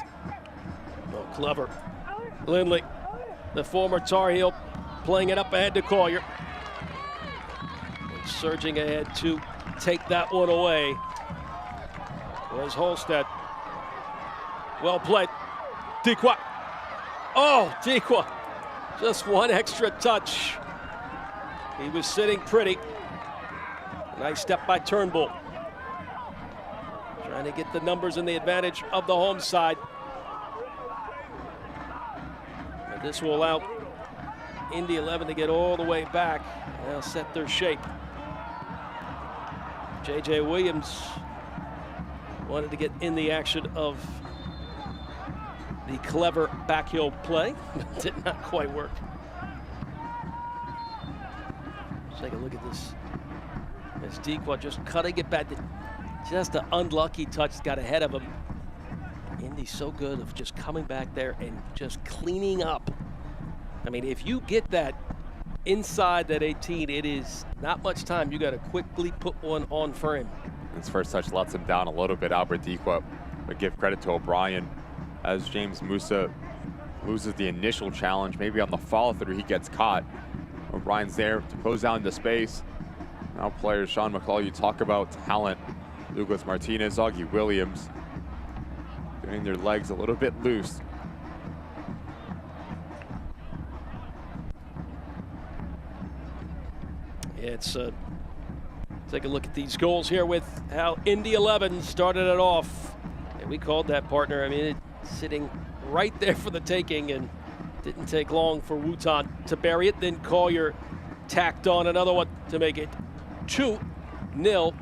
A: Oh, clever. Lindley, the former Tar Heel, playing it up ahead to Collier. And surging ahead to take that one away was Holstead. Well played. Dequa. Oh, Dequa. Just one extra touch. He was sitting pretty. Nice step by Turnbull. Trying to get the numbers and the advantage of the home side. But this will allow Indy 11 to get all the way back. Now set their shape. JJ Williams wanted to get in the action of the clever backheel play, but did not quite work. Let's take a look at this. As Dequa just cutting it back. Just an unlucky touch got ahead of him. Indy's so good of just coming back there and just cleaning up. I mean, if you get that inside that 18, it is not much time. You got to quickly put one on for him.
B: His first touch lets him down a little bit, Albert Dequa, but give credit to O'Brien as James Musa loses the initial challenge. Maybe on the follow through he gets caught. O'Brien's there to close down the space. Now players, Sean McCall, you talk about talent. Douglas Martinez, Augie Williams, getting their legs a little bit loose.
A: It's take a look at these goals here with how Indy 11 started it off. And we called that, partner. I mean, it's sitting right there for the taking, and didn't take long for Wooton to bury it. Then Collier tacked on another one to make it 2-0.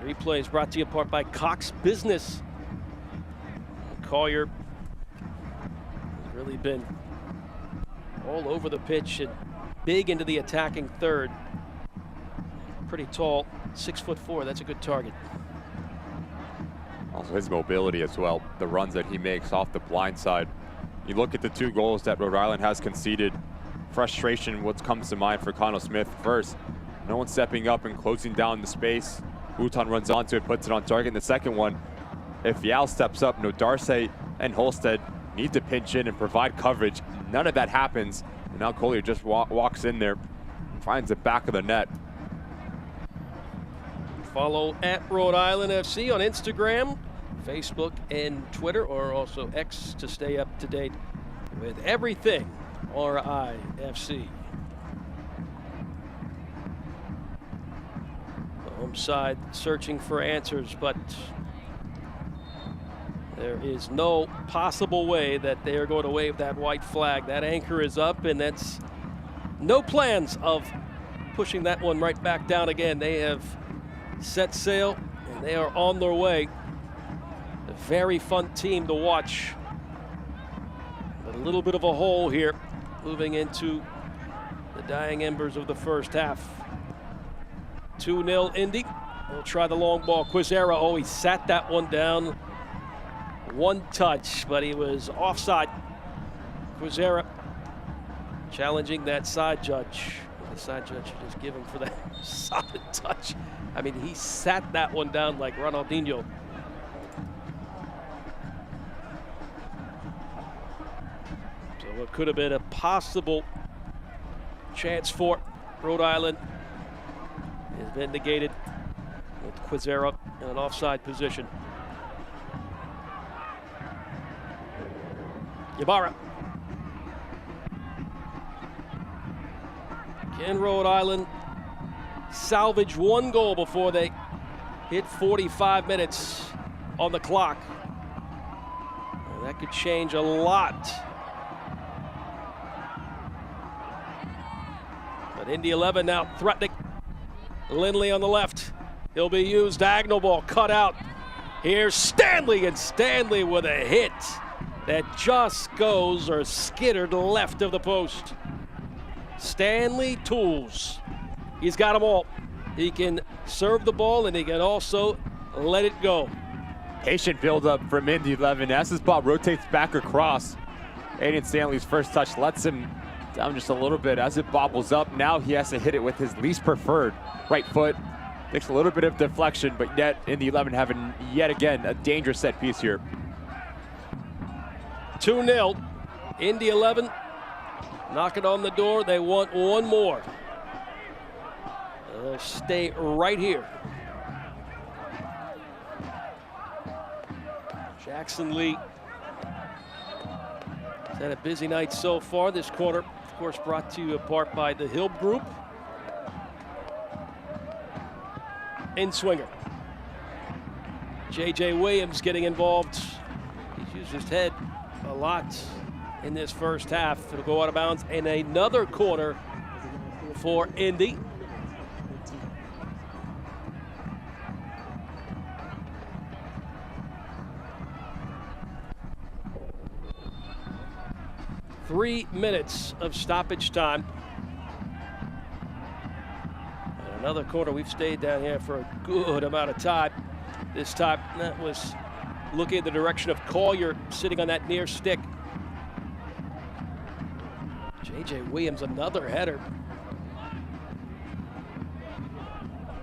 A: Replay is brought to you in part by Cox Business. Collier has really been all over the pitch and big into the attacking third. Pretty tall, 6'4". That's a good target.
B: Also his mobility as well, the runs that he makes off the blind side. You look at the 2 goals that Rhode Island has conceded. Frustration, what comes to mind for Connell Smith first. No one stepping up and closing down the space. Wooton runs onto it, puts it on target. And the second one, if Yao steps up, Darcy and Holstead need to pinch in and provide coverage. None of that happens. And now Collier just walks in there and finds the back of the net.
A: Follow at Rhode Island FC on Instagram, Facebook, and Twitter, or also X to stay up to date with everything RIFC. The home side searching for answers, but there is no possible way that they are going to wave that white flag. That anchor is up, and that's no plans of pushing that one right back down again. They have set sail, and they are on their way. A very fun team to watch. But a little bit of a hole here, moving into the dying embers of the first half. 2-0 Indy. We'll try the long ball. Quizera, oh, he sat that one down. One touch, but he was offside. Quizera challenging that side judge. The side judge should just give him for that solid touch. I mean, he sat that one down like Ronaldinho. So what could have been a possible chance for Rhode Island has been negated with Quizera in an offside position. Ybarra. Can Rhode Island salvage one goal before they hit 45 minutes on the clock? Well, that could change a lot. But Indy 11 now threatening. Lindley on the left. He'll be used. Diagonal ball cut out. Here's Stanley, and Stanley with a hit that just goes or skittered left of the post. Stanley Tools. He's got them all. He can serve the ball and he can also let it go.
B: Patient build-up from Indy 11. As this ball rotates back across, Aiden Stanley's first touch lets him down just a little bit. As it bobbles up, now he has to hit it with his least preferred right foot. Takes a little bit of deflection, but yet Indy 11 having yet again a dangerous set piece here.
A: 2-0. Indy 11 knocking on the door. They want one more. They'll stay right here. Jackson Lee has had a busy night so far. This quarter, of course, brought to you apart by the Hill Group. In swinger. J.J. Williams getting involved. He's used his head a lot in this first half. It'll go out of bounds in another corner for Indy. Three minutes of stoppage time. And another corner. We've stayed down here for a good amount of time. This time, that was looking at the direction of Collier sitting on that near stick. J.J. Williams, another header.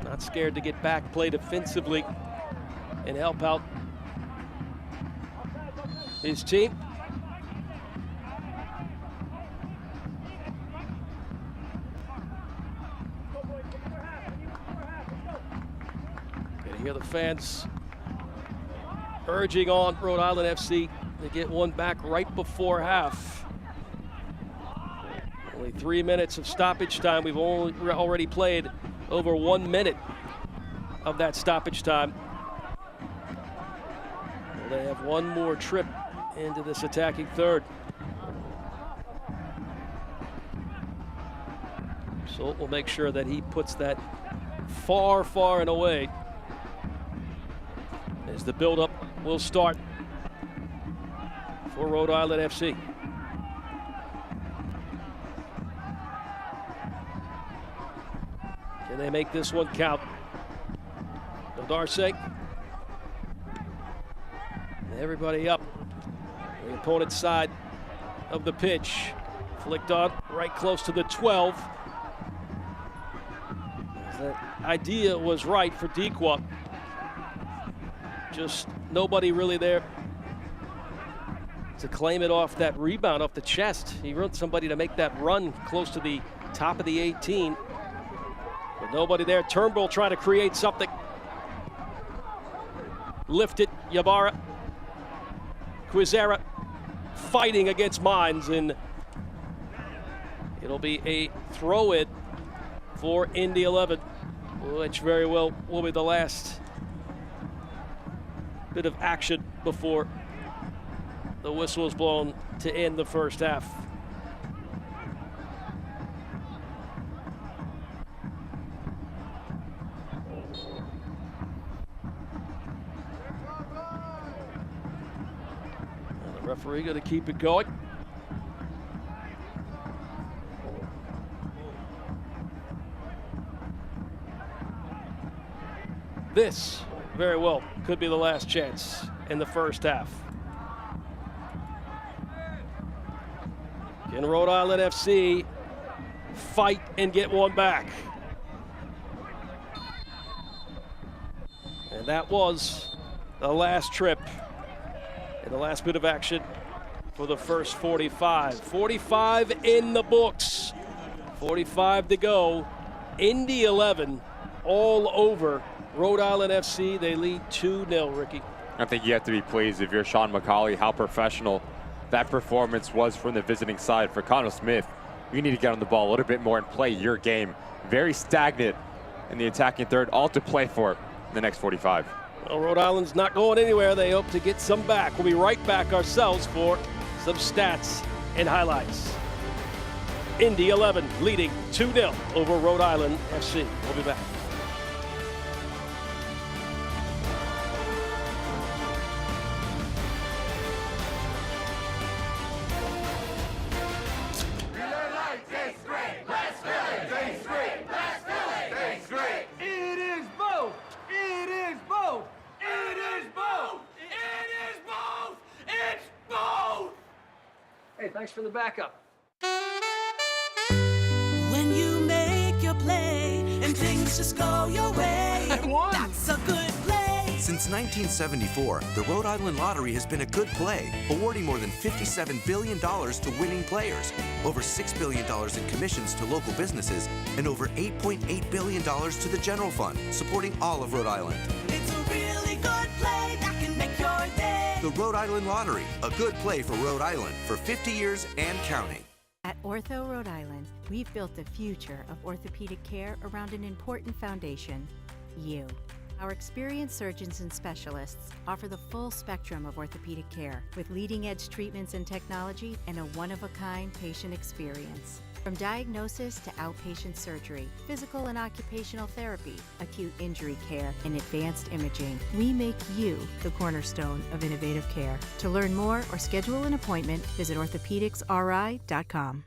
A: Not scared to get back, play defensively, and help out his team. Hear the fans urging on Rhode Island FC to get one back right before half. Only 3 minutes of stoppage time. We've already played over 1 minute of that stoppage time. Well, they have one more trip into this attacking third. So we'll make sure that he puts that far, far and away. As the buildup will start for Rhode Island FC. Can they make this one count? Darce. Everybody up. The opponent's side of the pitch. Flicked on right close to the 12. The idea was right for Dequa. Just nobody really there to claim it off that rebound off the chest. He wanted somebody to make that run close to the top of the 18. But nobody there. Turnbull trying to create something. Lifted, Ybarra. Quizera fighting against Mines, and it'll be a throw-in for Indy 11, which very well will be the last bit of action before the whistle is blown to end the first half. And the referee going to keep it going. This very well could be the last chance in the first half. Can Rhode Island FC fight and get one back? And that was the last trip and the last bit of action for the first 45. 45 in the books. 45 to go. Indy 11 all over Rhode Island FC. They lead 2-0, Ricky.
B: I think you have to be pleased if you're Sean McCauley, how professional that performance was from the visiting side. For Connell Smith, you need to get on the ball a little bit more and play your game. Very stagnant in the attacking third, all to play for in the next 45.
A: Well, Rhode Island's not going anywhere. They hope to get some back. We'll be right back ourselves for some stats and highlights. Indy 11 leading 2-0 over Rhode Island FC. We'll be back. Hey, thanks for the backup.
J: When you make your play and things just go your way,
A: I won.
J: That's a good play.
K: Since 1974, the Rhode Island Lottery has been a good play, awarding more than $57 billion to winning players, over $6 billion in commissions to local businesses, and over $8.8 billion to the general fund, supporting all of Rhode Island.
J: It's a really good play that can make your day.
K: The Rhode Island Lottery, a good play for Rhode Island for 50 years and counting.
C: At Ortho Rhode Island, we've built the future of orthopedic care around an important foundation, you. Our experienced surgeons and specialists offer the full spectrum of orthopedic care with leading-edge treatments and technology and a one-of-a-kind patient experience. From diagnosis to outpatient surgery, physical and occupational therapy, acute injury care, and advanced imaging, we make you the cornerstone of innovative care. To learn more or schedule an appointment, visit orthopedicsri.com.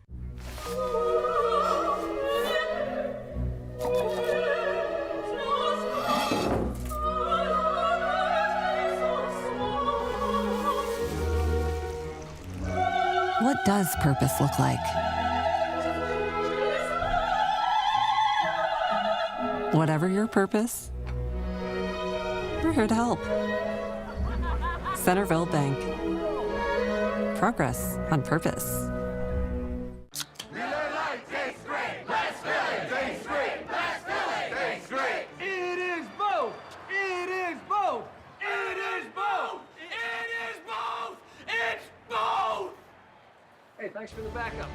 E: What does purpose look like? Whatever your purpose, we're here to help. Centerville Bank. Progress on purpose.
F: It is both. It is both. It is both. It is both. It's both.
A: Hey, thanks for the backup.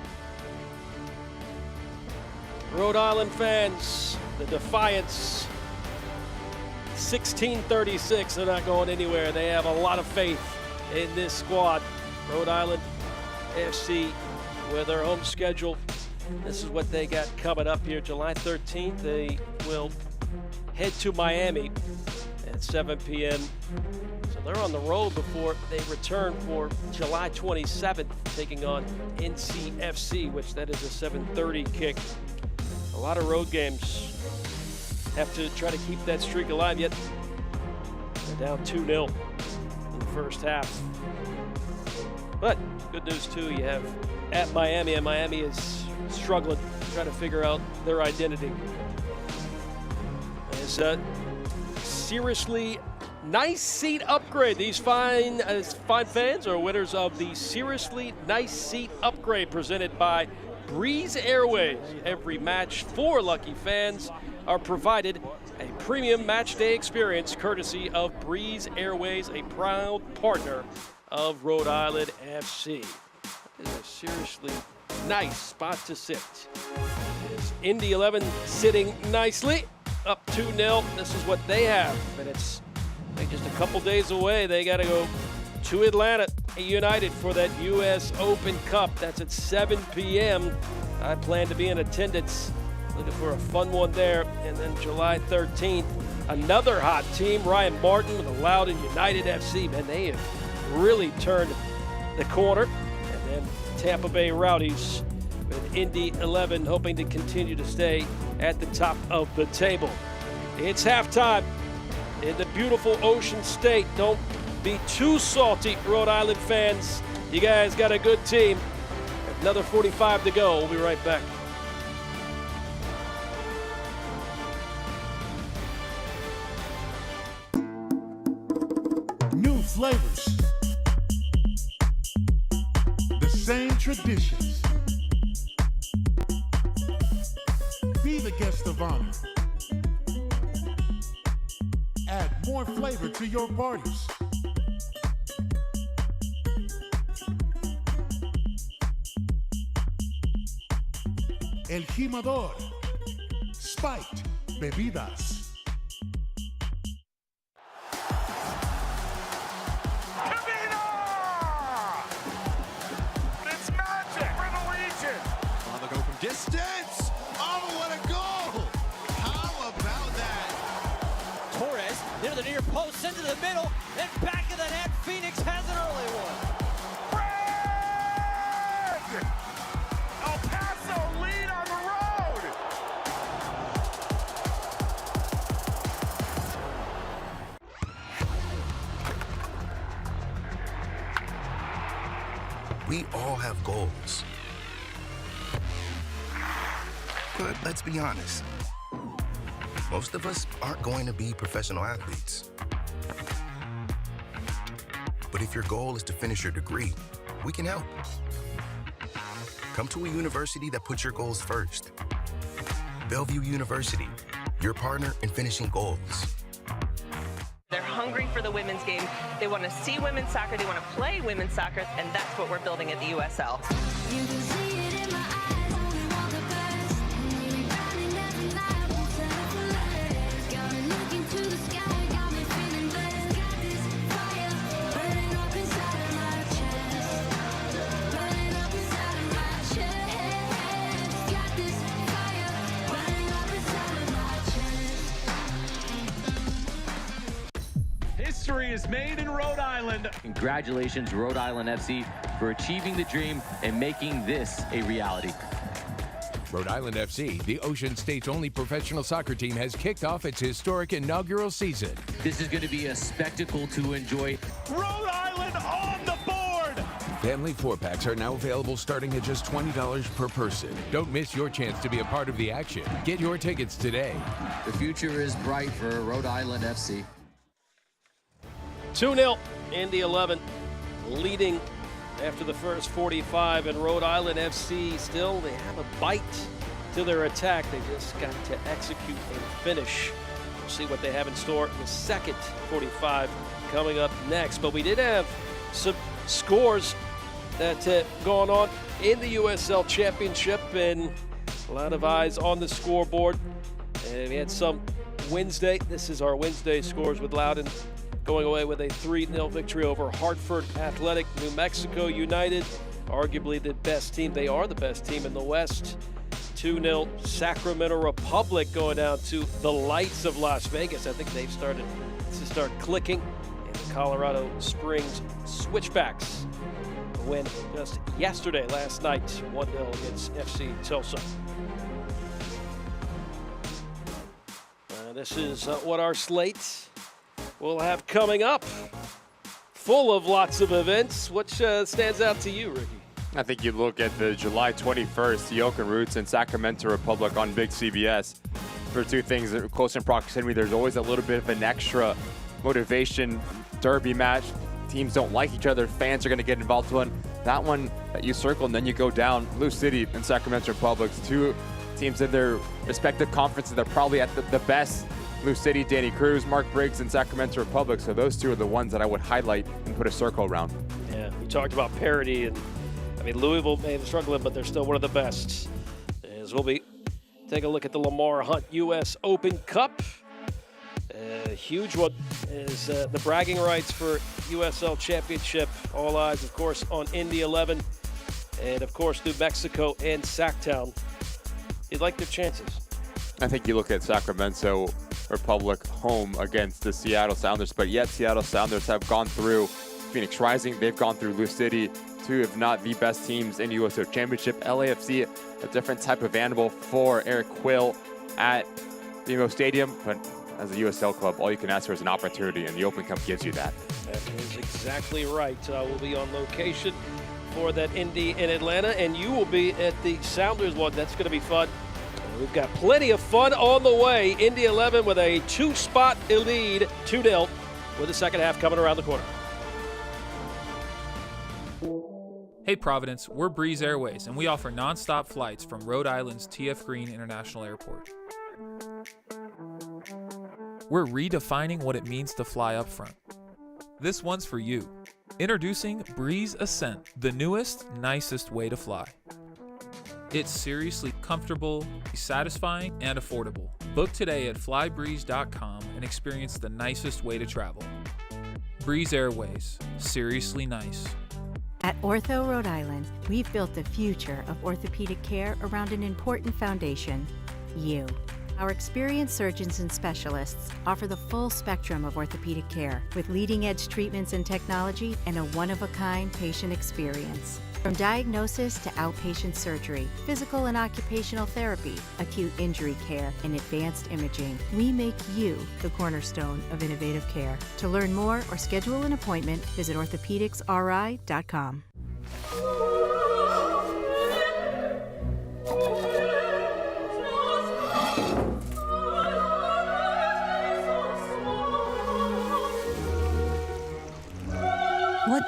A: Rhode Island fans, the Defiance, 1636. They're not going anywhere. They have a lot of faith in this squad. Rhode Island FC with their home schedule. This is what they got coming up here. July 13th, they will head to Miami at 7 p.m. So they're on the road before they return for July 27th, taking on NCFC, which that is a 7:30 kick. A lot of road games. Have to try to keep that streak alive, yet they're down 2-0 in the first half. But good news too, you have at Miami, and Miami is struggling, trying to figure out their identity. As seriously nice seat upgrade. These fine fans are winners of the Seriously Nice Seat Upgrade presented by Breeze Airways. Every match, 4 lucky fans are provided a premium match day experience courtesy of Breeze Airways, a proud partner of Rhode Island FC. It is a seriously nice spot to sit. It's Indy 11 sitting nicely, up 2-0. This is what they have, and it's just a couple days away. They got to go to Atlanta United for that U.S. Open Cup. That's at 7 p.m. I plan to be in attendance, looking for a fun one there. And then July 13th, another hot team, Ryan Martin with the Loudoun United FC. Man, they have really turned the corner. And then Tampa Bay Rowdies with Indy 11, hoping to continue to stay at the top of the table. It's halftime in the beautiful Ocean State. Don't be too salty, Rhode Island fans. You guys got a good team. Another 45 to go. We'll be right back.
L: New flavors. The same traditions. Be the guest of honor. Add more flavor to your parties. El Jimador. Spiked bebidas.
F: It's magic for the Legion.
M: On the go from distance. Oh, what a goal! How about that?
N: Torres near the near post, into the middle, and back of the net. Phoenix has an early one.
F: El Paso lead on the road.
O: We all have goals. But let's be honest. Most of us aren't going to be professional athletes. But if your goal is to finish your degree, we can help. Come to a university that puts your goals first. Bellevue University, your partner in finishing goals.
P: They're hungry for the women's game. They want to see women's soccer. They want to play women's soccer, and that's what we're building at the USL.
J: You can see it in my eyes, only want the best. And we grinding every night, won't settle for less. Got me looking to the sky, got me feeling blessed. Got this fire burning up inside of my chest. Burning up inside of my chest. Got this fire burning up inside of my chest.
Q: History is made in Rhode Island.
G: Congratulations, Rhode Island FC, for achieving the dream and making this a reality.
H: Rhode Island FC, the Ocean State's only professional soccer team, has kicked off its historic inaugural season.
G: This is going to be a spectacle to enjoy.
Q: Rhode Island on the board!
H: Family 4-packs are now available starting at just $20 per person. Don't miss your chance to be a part of the action. Get your tickets today.
I: The future is bright for Rhode Island FC.
A: 2-0, Indy 11 leading after the first 45, and Rhode Island FC still, they have a bite to their attack. They just got to execute and finish. We'll see what they have in store in the second 45 coming up next. But we did have some scores that gone on in the USL Championship, and a lot of eyes on the scoreboard. And we had some Wednesday. This is our Wednesday scores with Loudon going away with a 3-0 victory over Hartford Athletic. New Mexico United, arguably the best team. They are the best team in the West. 2-0 Sacramento Republic going down to the Lights of Las Vegas. I think they've started to clicking. And the Colorado Springs Switchbacks win just yesterday, last night, 1-0 against FC Tulsa. This is what our slate we'll have coming up, full of lots of events. What stands out to you, Ricky?
B: I think you look at the July 21st, the Oaken Roots and Sacramento Republic on Big CBS. For two things that are close in proximity, there's always a little bit of an extra motivation derby match. Teams don't like each other. Fans are going to get involved in one. That one that you circle, and then you go down. Blue City and Sacramento Republic, two teams in their respective conferences. They're probably at the best. Blue City, Danny Cruz, Mark Briggs, and Sacramento Republic. So those two are the ones that I would highlight and put a circle around.
A: Yeah, we talked about parity, and I mean, Louisville may have struggled, but they're still one of the best. As we'll be take a look at the Lamar Hunt U.S. Open Cup. A huge one is the bragging rights for USL Championship. All eyes, of course, on Indy 11, and of course, New Mexico and Sacktown. You like their chances?
B: I think you look at Sacramento Republic home against the Seattle Sounders, but yet Seattle Sounders have gone through Phoenix Rising. They've gone through Blue City, two if not the best teams in USL Championship. LAFC, a different type of animal for Eric Quill at BMO Stadium, but as a USL club, all you can ask for is an opportunity, and the Open Cup gives you that.
A: That is exactly right. We'll be on location for that Indy in Atlanta, and you will be at the Sounders one. That's going to be fun. We've got plenty of fun on the way. Indy 11 with a 2-spot lead, 2-0, with the second half coming around the corner.
D: Hey Providence, we're Breeze Airways, and we offer nonstop flights from Rhode Island's T.F. Green International Airport. We're redefining what it means to fly up front. This one's for you. Introducing Breeze Ascent, the newest, nicest way to fly. It's seriously comfortable, satisfying, and affordable. Book today at flybreeze.com and experience the nicest way to travel. Breeze Airways, seriously nice.
C: At Ortho Rhode Island, we've built the future of orthopedic care around an important foundation, you. Our experienced surgeons and specialists offer the full spectrum of orthopedic care with leading-edge treatments and technology and a one-of-a-kind patient experience. From diagnosis to outpatient surgery, physical and occupational therapy, acute injury care, and advanced imaging, we make you the cornerstone of innovative care. To learn more or schedule an appointment, visit orthopedicsri.com.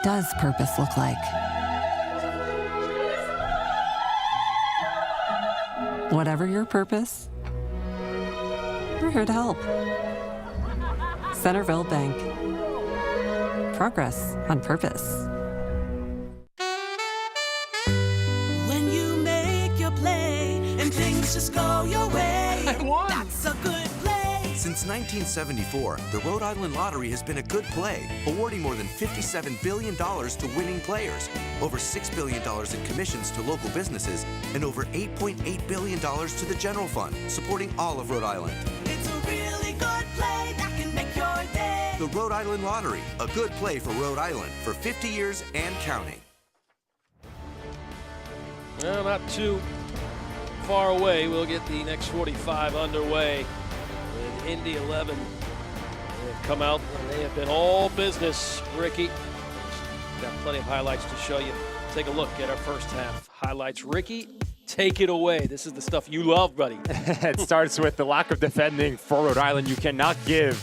E: does purpose look like? Whatever your purpose, we're here to help. Centerville Bank. Progress on purpose.
R: When you make your play and things just go your way, that's a good play.
K: Since 1974, the Rhode Island Lottery has been a good play, awarding more than $57 billion to winning players, over $6 billion in commissions to local businesses, and over $8.8 billion to the general fund, supporting all of Rhode Island.
R: It's a really good play that can make your day.
K: The Rhode Island Lottery, a good play for Rhode Island for 50 years and counting.
A: Well, not too far away. We'll get the next 45 underway with Indy 11. They have come out and they have been all business. Ricky, got plenty of highlights to show you. Take a look at our first half highlights. Ricky, take it away. This is the stuff you love, buddy.
B: It starts with the lack of defending for Rhode Island. You cannot give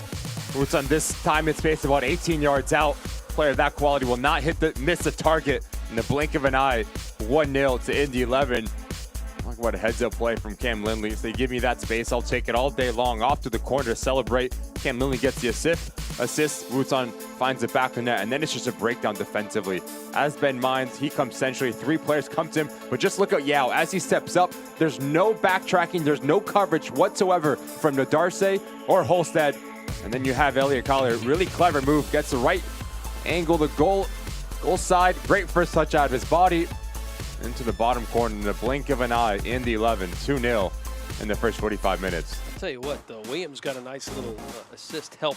B: Roots on this time and space about 18 yards out. Player of that quality will not miss a target in the blink of an eye. 1-0 to Indy 11. Talk about a heads-up play from Cam Lindley. If they give me that space, I'll take it all day long. Off to the corner to celebrate. Cam Lindley gets the assist. Roots on finds it back in net, and then it's just a breakdown defensively. As Ben minds, he comes centrally. 3 players come to him, but just look at Yao. As he steps up, there's no backtracking. There's no coverage whatsoever from Nadarce or Holstead. And then you have Elliot Collier. Really clever move. Gets the right angle, the goal side. Great first touch out of his body. Into the bottom corner in the blink of an eye. Indy 11, 2-0 in the first 45 minutes.
A: I'll tell you what, though, Williams got a nice little assist help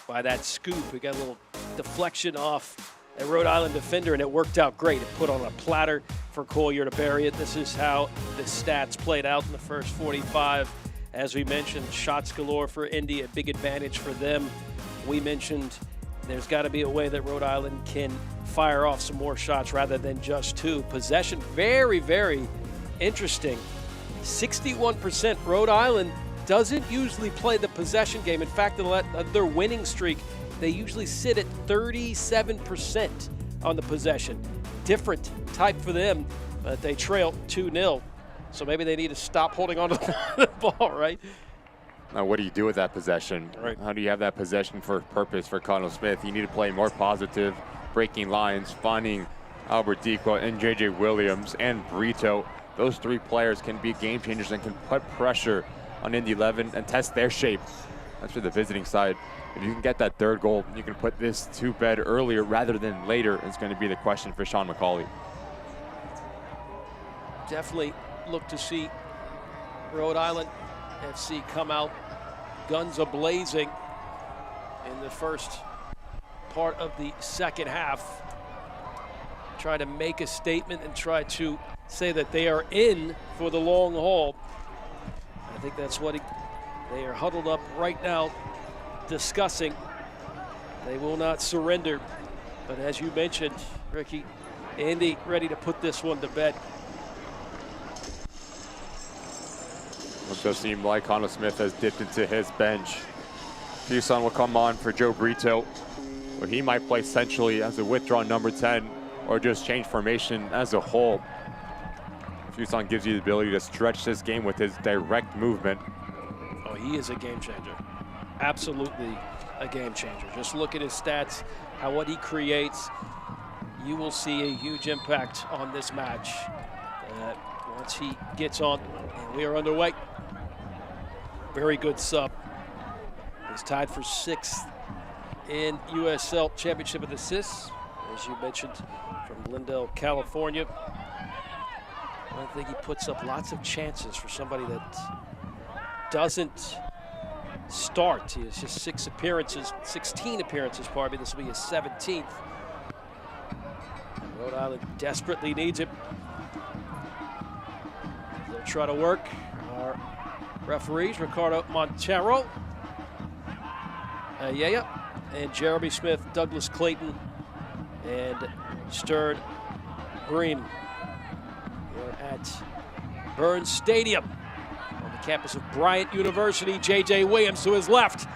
A: by that scoop. He got a little deflection off a Rhode Island defender, and it worked out great. It put on a platter for Collier to bury it. This is how the stats played out in the first 45. As we mentioned, shots galore for Indy, a big advantage for them. We mentioned there's got to be a way that Rhode Island can fire off some more shots rather than just 2. Possession, very, very interesting. 61% Rhode Island doesn't usually play the possession game. In fact, in their winning streak, they usually sit at 37% on the possession. Different type for them, but they trail 2-0. So maybe they need to stop holding on to the ball, right?
B: Now, what do you do with that possession?
A: Right.
B: How do you have that possession for purpose for Connell Smith? You need to play more positive, breaking lines, finding Albert Dequa and JJ Williams and Brito. Those 3 players can be game changers and can put pressure on Indy 11 and test their shape. That's for the visiting side. If you can get that 3rd goal, you can put this to bed earlier rather than later. It's going to be the question for Sean McCauley.
A: Definitely look to see Rhode Island FC come out guns a-blazing in the first part of the second half. Try to make a statement and try to say that they are in for the long haul. I think that's what they are huddled up right now discussing. They will not surrender. But as you mentioned, Ricky, Indy ready to put this one to bed.
B: It does seem like Connell Smith has dipped into his bench. Fuson will come on for Joe Brito, where he might play centrally as a withdrawn number 10 or just change formation as a whole. Fuson gives you the ability to stretch this game with his direct movement.
A: Oh, he is a game changer. Absolutely a game changer. Just look at his stats, what he creates. You will see a huge impact on this match once he gets on. And we are underway. Very good sub. He's tied for 6th in USL Championship of assists, as you mentioned, from Glendale, California. I think he puts up lots of chances for somebody that doesn't start. He has just 16 appearances, pardon me. This will be his 17th. Rhode Island desperately needs him. They'll try to work. Our referees, Ricardo Montero, and Jeremy Smith, Douglas Clayton, and Stern Bream. We're at Burns Stadium on the campus of Bryant University. J.J. Williams to his left.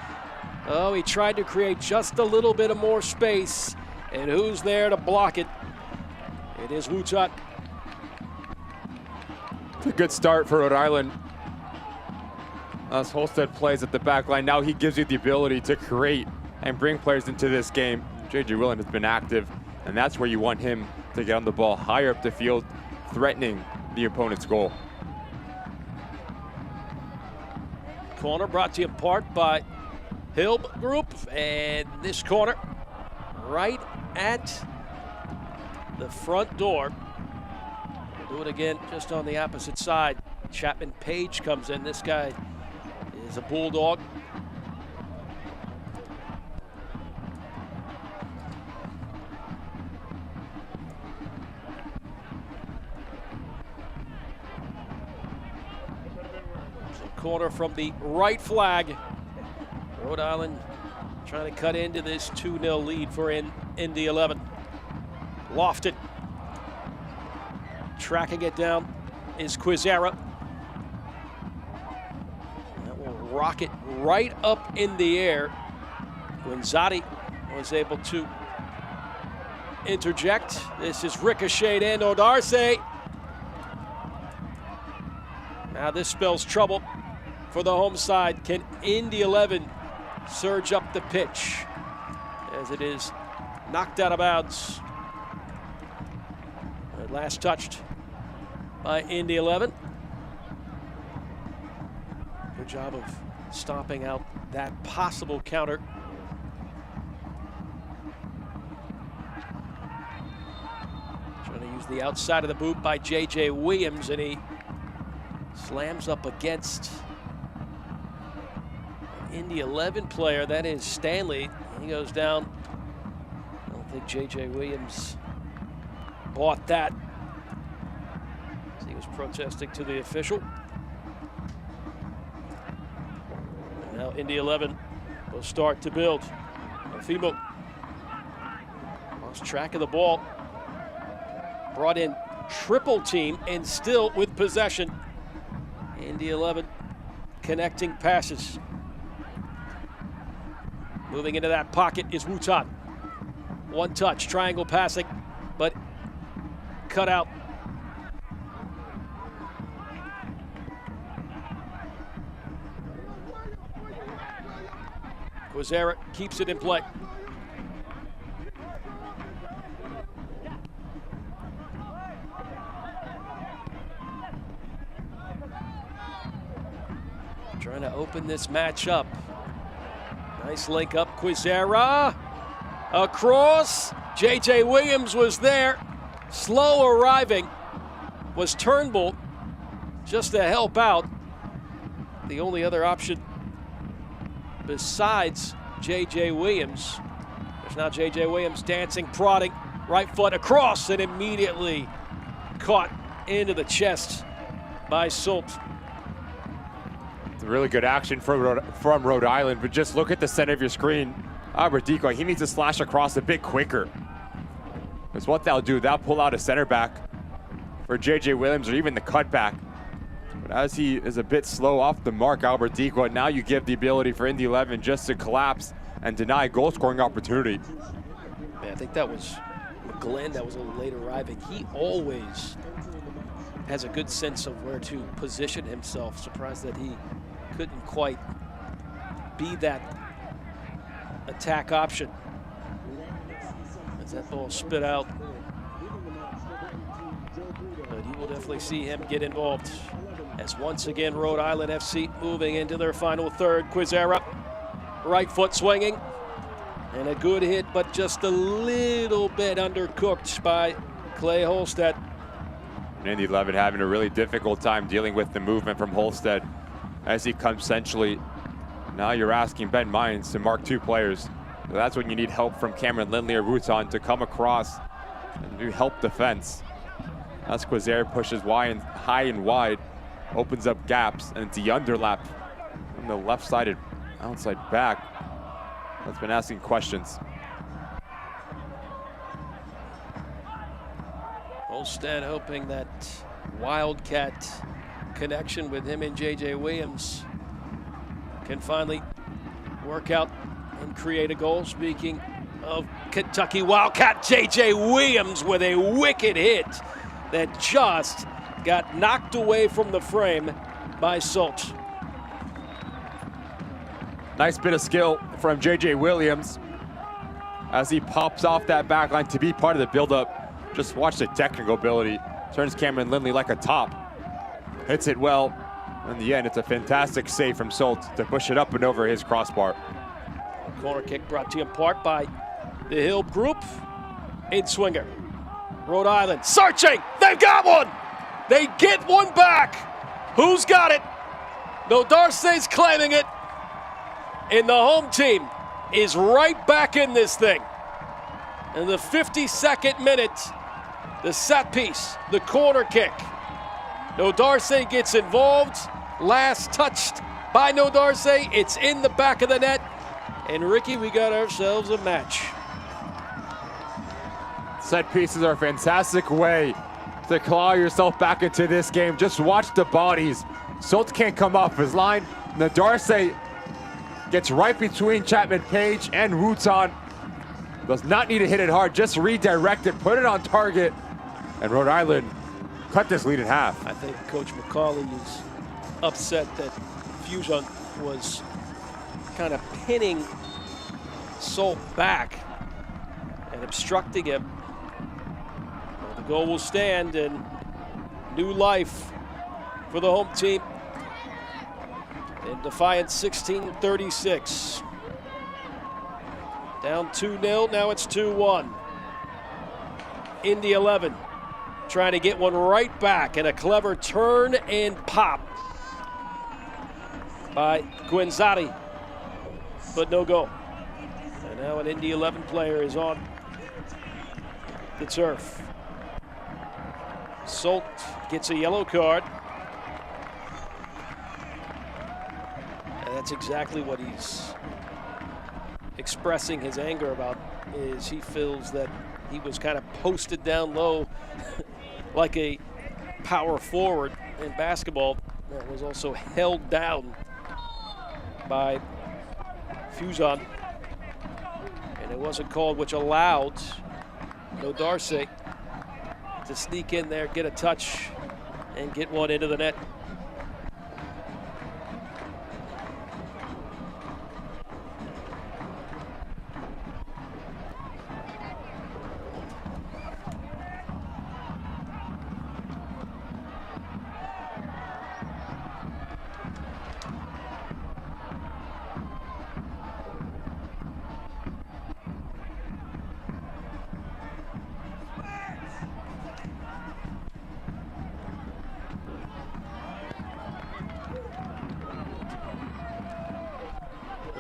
A: Oh, he tried to create just a little bit of more space, And who's there to block it? It is Wutat.
B: It's a good start for Rhode Island. As Holstead plays at the back line, now he gives you the ability to create and bring players into this game. J.J. Williams has been active, and that's where you want him to get on the ball higher up the field, threatening the opponent's goal.
A: Corner brought to you in part by Hilb Group, and this corner right at the front door. We'll do it again just on the opposite side. Chapman Page comes in. This guy is a bulldog. Corner from the right flag. Rhode Island trying to cut into this 2-0 lead for Indy 11. Lofted. Tracking it down is Quizera. That will rocket right up in the air. Guinzotti was able to interject. This is ricocheted in. Odarse. Now this spells trouble for the home side. Can Indy 11 surge up the pitch as it is knocked out of bounds? At last touched by Indy 11. Good job of stomping out that possible counter. Trying to use the outside of the boot by J.J. Williams, and he slams up against Indy 11 player, that is Stanley. He goes down. I don't think J.J. Williams bought that. He was protesting to the official. And now Indy 11 will start to build. Fimo lost track of the ball. Brought in triple team and still with possession. Indy 11 connecting passes. Moving into that pocket is Wutat. One touch, triangle passing, but cut out. Quizera keeps it in play. Trying to open this match up. Nice link up, Quizera. Across. J.J. Williams was there. Slow arriving was Turnbull just to help out. The only other option besides J.J. Williams. There's now J.J. Williams dancing, prodding, right foot across, and immediately caught into the chest by Sult.
B: It's a really good action from Rhode Island, but just look at the center of your screen. Albert Decoy, he needs to slash across a bit quicker. Because what they'll do, they'll pull out a center back for J.J. Williams or even the cutback. But as he is a bit slow off the mark, Albert Decoy, now you give the ability for Indy 11 just to collapse and deny a goal-scoring opportunity.
A: Man, I think that was McGlynn that was a little late arriving. He always has a good sense of where to position himself. Surprised that he couldn't quite be that attack option as that ball spit out. But you will definitely see him get involved as once again Rhode Island FC moving into their final third. Quizera, right foot swinging, and a good hit, but just a little bit undercooked by Clay Holstead.
B: Indy 11 having a really difficult time dealing with the movement from Holstead as he comes centrally. Now you're asking Ben Mines to mark two players. So that's when you need help from Cameron Lindley or Rutan to come across and do help defense. As Quizera pushes wide, high and wide, opens up gaps, and it's the underlap from the left-sided outside back that's been asking questions.
A: Holstead hoping that Wildcat connection with him and J.J. Williams can finally work out and create a goal. Speaking of Kentucky Wildcat J.J. Williams with a wicked hit that just got knocked away from the frame by Solt.
B: Nice bit of skill from J.J. Williams as he pops off that back line to be part of the buildup. Just watch the technical ability. Turns Cameron Lindley like a top. Hits it well. In the end, it's a fantastic save from Solt to push it up and over his crossbar.
A: Corner kick brought to you in part by the Hill Group. In swinger. Rhode Island searching. They've got one. They get one back. Who's got it? No, Darcy's claiming it. And the home team is right back in this thing. In the 52nd minute, the set piece, the corner kick. No Darcy gets involved. Last touched by No Darcy. It's in the back of the net. And Ricky, we got ourselves a match.
B: Set pieces are a fantastic way to claw yourself back into this game. Just watch the bodies. Solt can't come off his line. Nadarse gets right between Chapman Page and Wooton. Does not need to hit it hard, just redirect it, put it on target, and Rhode Island cut this lead in half.
A: I think Coach McCauley is upset that Fusion was kind of pinning Solt back and obstructing him. Well, the goal will stand, and new life for the home team. In Defiance 16-36. Down 2-0, now it's 2-1. Indy 11 trying to get one right back, and a clever turn and pop by Guenzati, but no goal. And now an Indy 11 player is on the turf. Solt gets a yellow card. And that's exactly what he's expressing his anger about, is he feels that he was kind of posted down low like a power forward in basketball that was also held down by Fusion. And it wasn't called, which allowed No Darcy to sneak in there, get a touch, and get one into the net.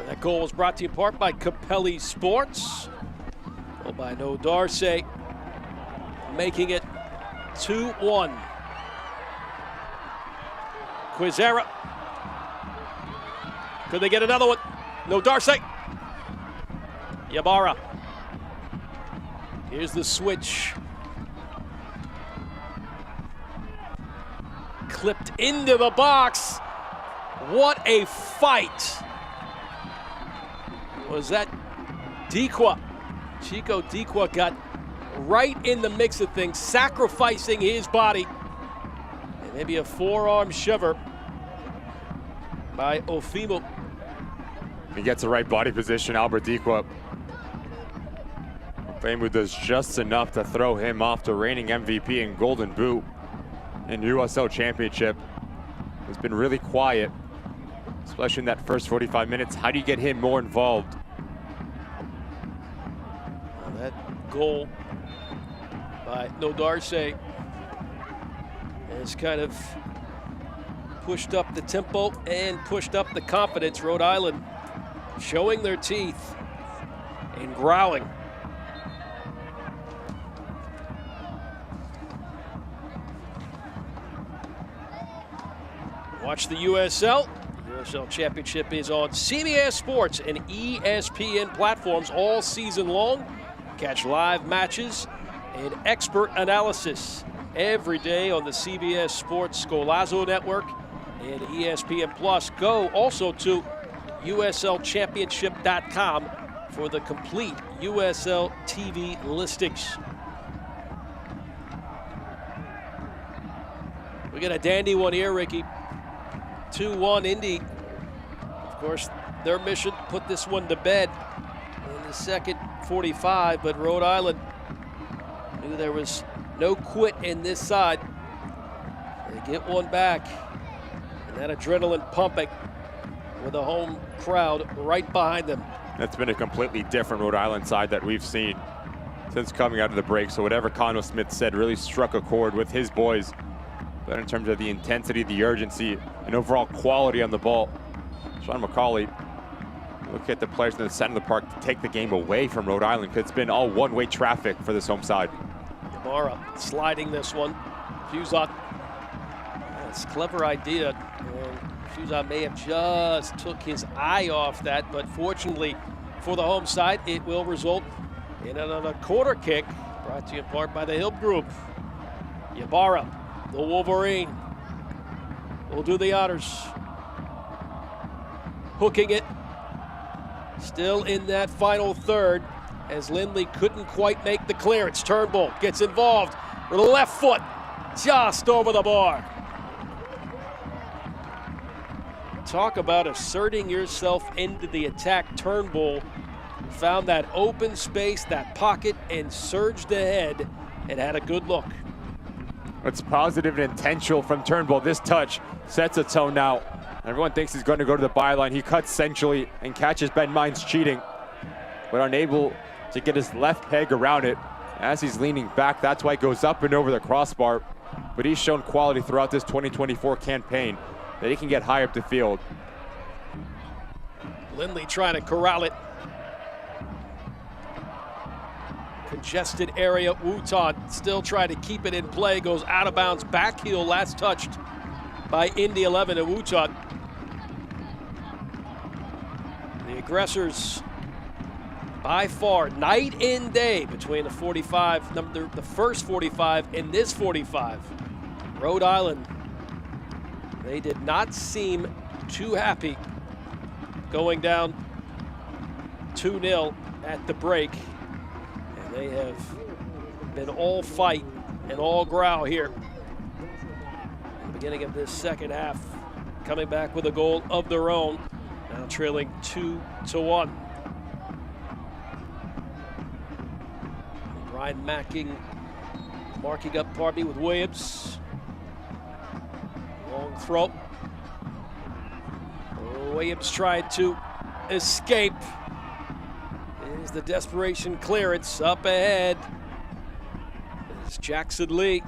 A: That goal was brought to you in part by Capelli Sports. Goal by No Darcy, making it 2-1. Quizera. Could they get another one? No Darcy. Yabara. Here's the switch. Clipped into the box. What a fight. Was that Dequa? Chico Dequa got right in the mix of things, sacrificing his body. And maybe a forearm shiver by Ofimo.
B: He gets the right body position, Albert Dequa. Ofimo does just enough to throw him off the reigning MVP and Golden Boot in USL Championship. He's been really quiet, especially in that first 45 minutes. How do you get him more involved?
A: Well, that goal by No Darcy has kind of pushed up the tempo and pushed up the confidence. Rhode Island showing their teeth and growling. Watch the USL. USL Championship is on CBS Sports and ESPN platforms all season long. Catch live matches and expert analysis every day on the CBS Sports Scolazo Network and ESPN Plus. Go also to USLChampionship.com for the complete USL TV listings. We got a dandy one here, Ricky. 2-1 Indy. Of course, their mission put this one to bed in the second 45, but Rhode Island knew there was no quit in this side. They get one back, and that adrenaline pumping with a home crowd right behind them.
B: That's been a completely different Rhode Island side that we've seen since coming out of the break. So whatever Connell Smith said really struck a chord with his boys. But in terms of the intensity, the urgency, and overall quality on the ball, Sean McCauley, look at the players in the center of the park to take the game away from Rhode Island, because it's been all one-way traffic for this home side.
A: Ibarra sliding this one. Fusat, that's a clever idea. Fusat may have just took his eye off that, but fortunately for the home side, it will result in another corner kick, brought to you in part by the Hill Group. Ibarra, the Wolverine, will do the honors. Hooking it, still in that final third, as Lindley couldn't quite make the clearance. Turnbull gets involved with a left foot, just over the bar. Talk about asserting yourself into the attack. Turnbull found that open space, that pocket, and surged ahead and had a good look.
B: It's positive and intentional from Turnbull. This touch sets a tone now. Everyone thinks he's going to go to the byline. He cuts centrally and catches Ben Mines cheating, but unable to get his left peg around it as he's leaning back. That's why it goes up and over the crossbar. But he's shown quality throughout this 2024 campaign that he can get high up the field.
A: Lindley trying to corral it. Congested area. Wutan still trying to keep it in play. Goes out of bounds. Back heel last touched by Indy 11 and Wutan. The aggressors by far night and day between the 45, the first 45 and this 45. Rhode Island, they did not seem too happy going down 2-0 at the break. And they have been all fight and all growl here at the beginning of this second half, coming back with a goal of their own, now trailing 2-1. Brian marking up Parby with Williams. Long throw. Williams tried to escape. Here's the desperation clearance up ahead. There's Jackson Lee.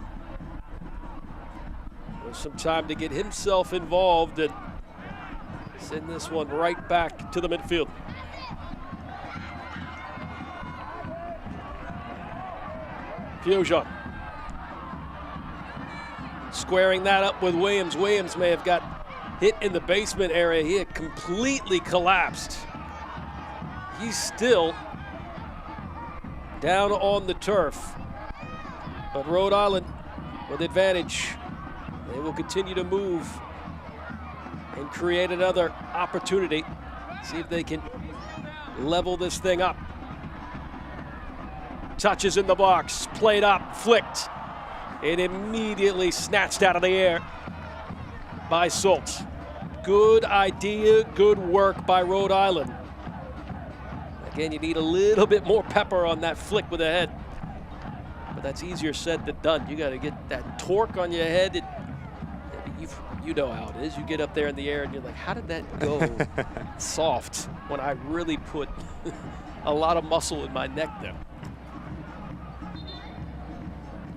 A: With some time to get himself involved and send this one right back to the midfield. Fusion. Squaring that up with Williams. Williams may have got hit in the basement area. He had completely collapsed. He's still down on the turf. But Rhode Island with advantage. They will continue to move and create another opportunity. See if they can level this thing up. Touches in the box, played up, flicked. It immediately snatched out of the air by Schultz. Good idea, good work by Rhode Island. Again, you need a little bit more pepper on that flick with the head. But that's easier said than done. You got to get that torque on your head. You know how it is. You get up there in the air and you're like, how did that go soft when I really put a lot of muscle in my neck there?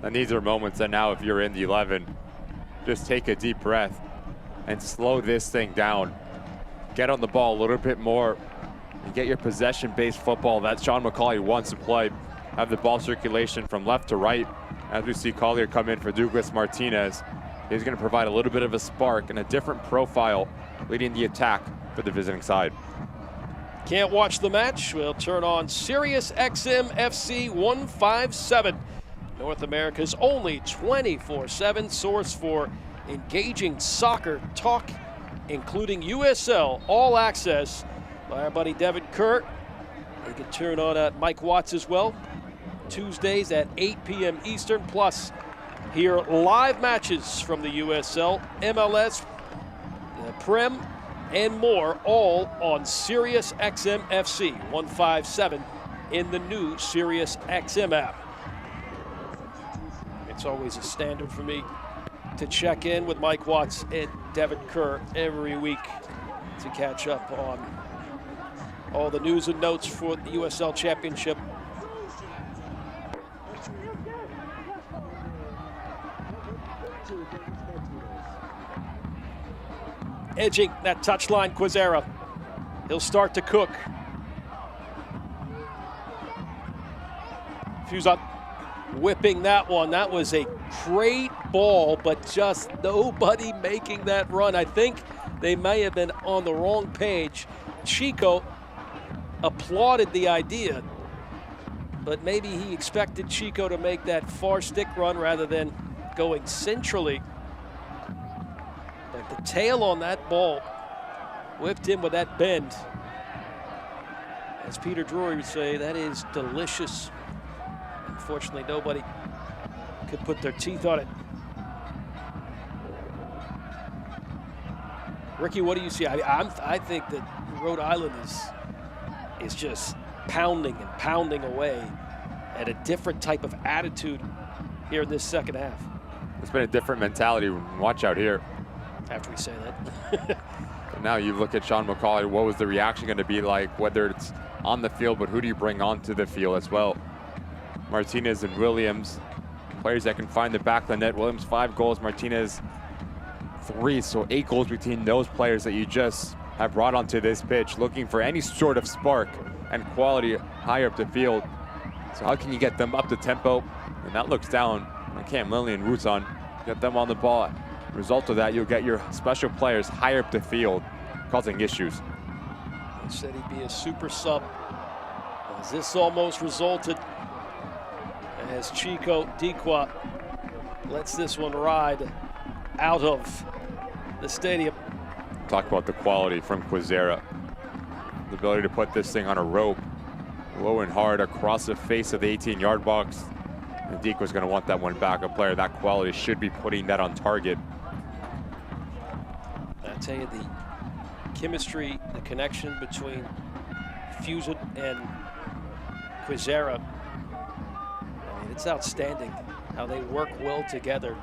B: And these are moments that now, if you're in the 11, just take a deep breath and slow this thing down. Get on the ball a little bit more and get your possession-based football that Sean McCauley wants to play. Have the ball circulation from left to right. As we see Collier come in for Douglas Martinez, he's going to provide a little bit of a spark and a different profile leading the attack for the visiting side.
A: Can't watch the match? We'll turn on Sirius XM FC 157. North America's only 24/7 source for engaging soccer talk, including USL All Access, by our buddy Devin Kerr You can turn on Mike Watts as well. Tuesdays at 8 p.m. Eastern, plus hear live matches from the USL, MLS, the Prem, and more, all on Sirius XM FC 157 in the new Sirius XM app. It's always a standard for me to check in with Mike Watts and Devin Kerr every week to catch up on all the news and notes for the USL Championship. Edging that touchline, Quezera. He'll start to cook. Fuse up, whipping that one. That was a great ball, but just nobody making that run. I think they may have been on the wrong page. Chico applauded the idea, but maybe he expected Chico to make that far stick run rather than going centrally. But the tail on that ball whipped him with that bend. As Peter Drury would say, that is delicious. Unfortunately, nobody could put their teeth on it. Ricky, what do you see? I think that Rhode Island is just pounding and pounding away at a different type of attitude here in this second half.
B: It's been a different mentality. Watch out here.
A: After we say that.
B: Now you look at Sean McCauley, what was the reaction going to be like, whether it's on the field, but who do you bring onto the field as well? Martinez and Williams, players that can find the back of the net. Williams 5 goals, Martinez 3, so 8 goals between those players that you just have brought onto this pitch, looking for any sort of spark and quality higher up the field. So how can you get them up the tempo? And that looks down. I can't Lilly and Rutan get them on the ball. Result of that, you'll get your special players higher up the field, causing issues.
A: He said he'd be a super sub. As this almost resulted as Chico Dequa lets this one ride out of the stadium.
B: Talk about the quality from Quezera. The ability to put this thing on a rope, low and hard across the face of the 18-yard box. And Dequa's going to want that one back. A player that quality should be putting that on target.
A: I tell you, the chemistry, the connection between Fusion and Quezera, I mean, it's outstanding how they work well together.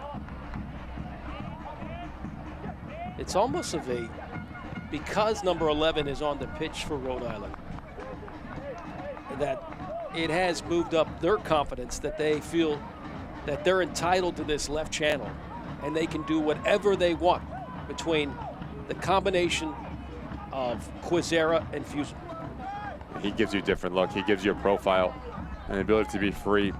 A: It's almost of a, because number 11 is on the pitch for Rhode Island, that it has moved up their confidence, that they feel that they're entitled to this left channel and they can do whatever they want between the combination of Quezera and Fusion.
B: He gives you a different look. He gives you a profile and the ability to be free.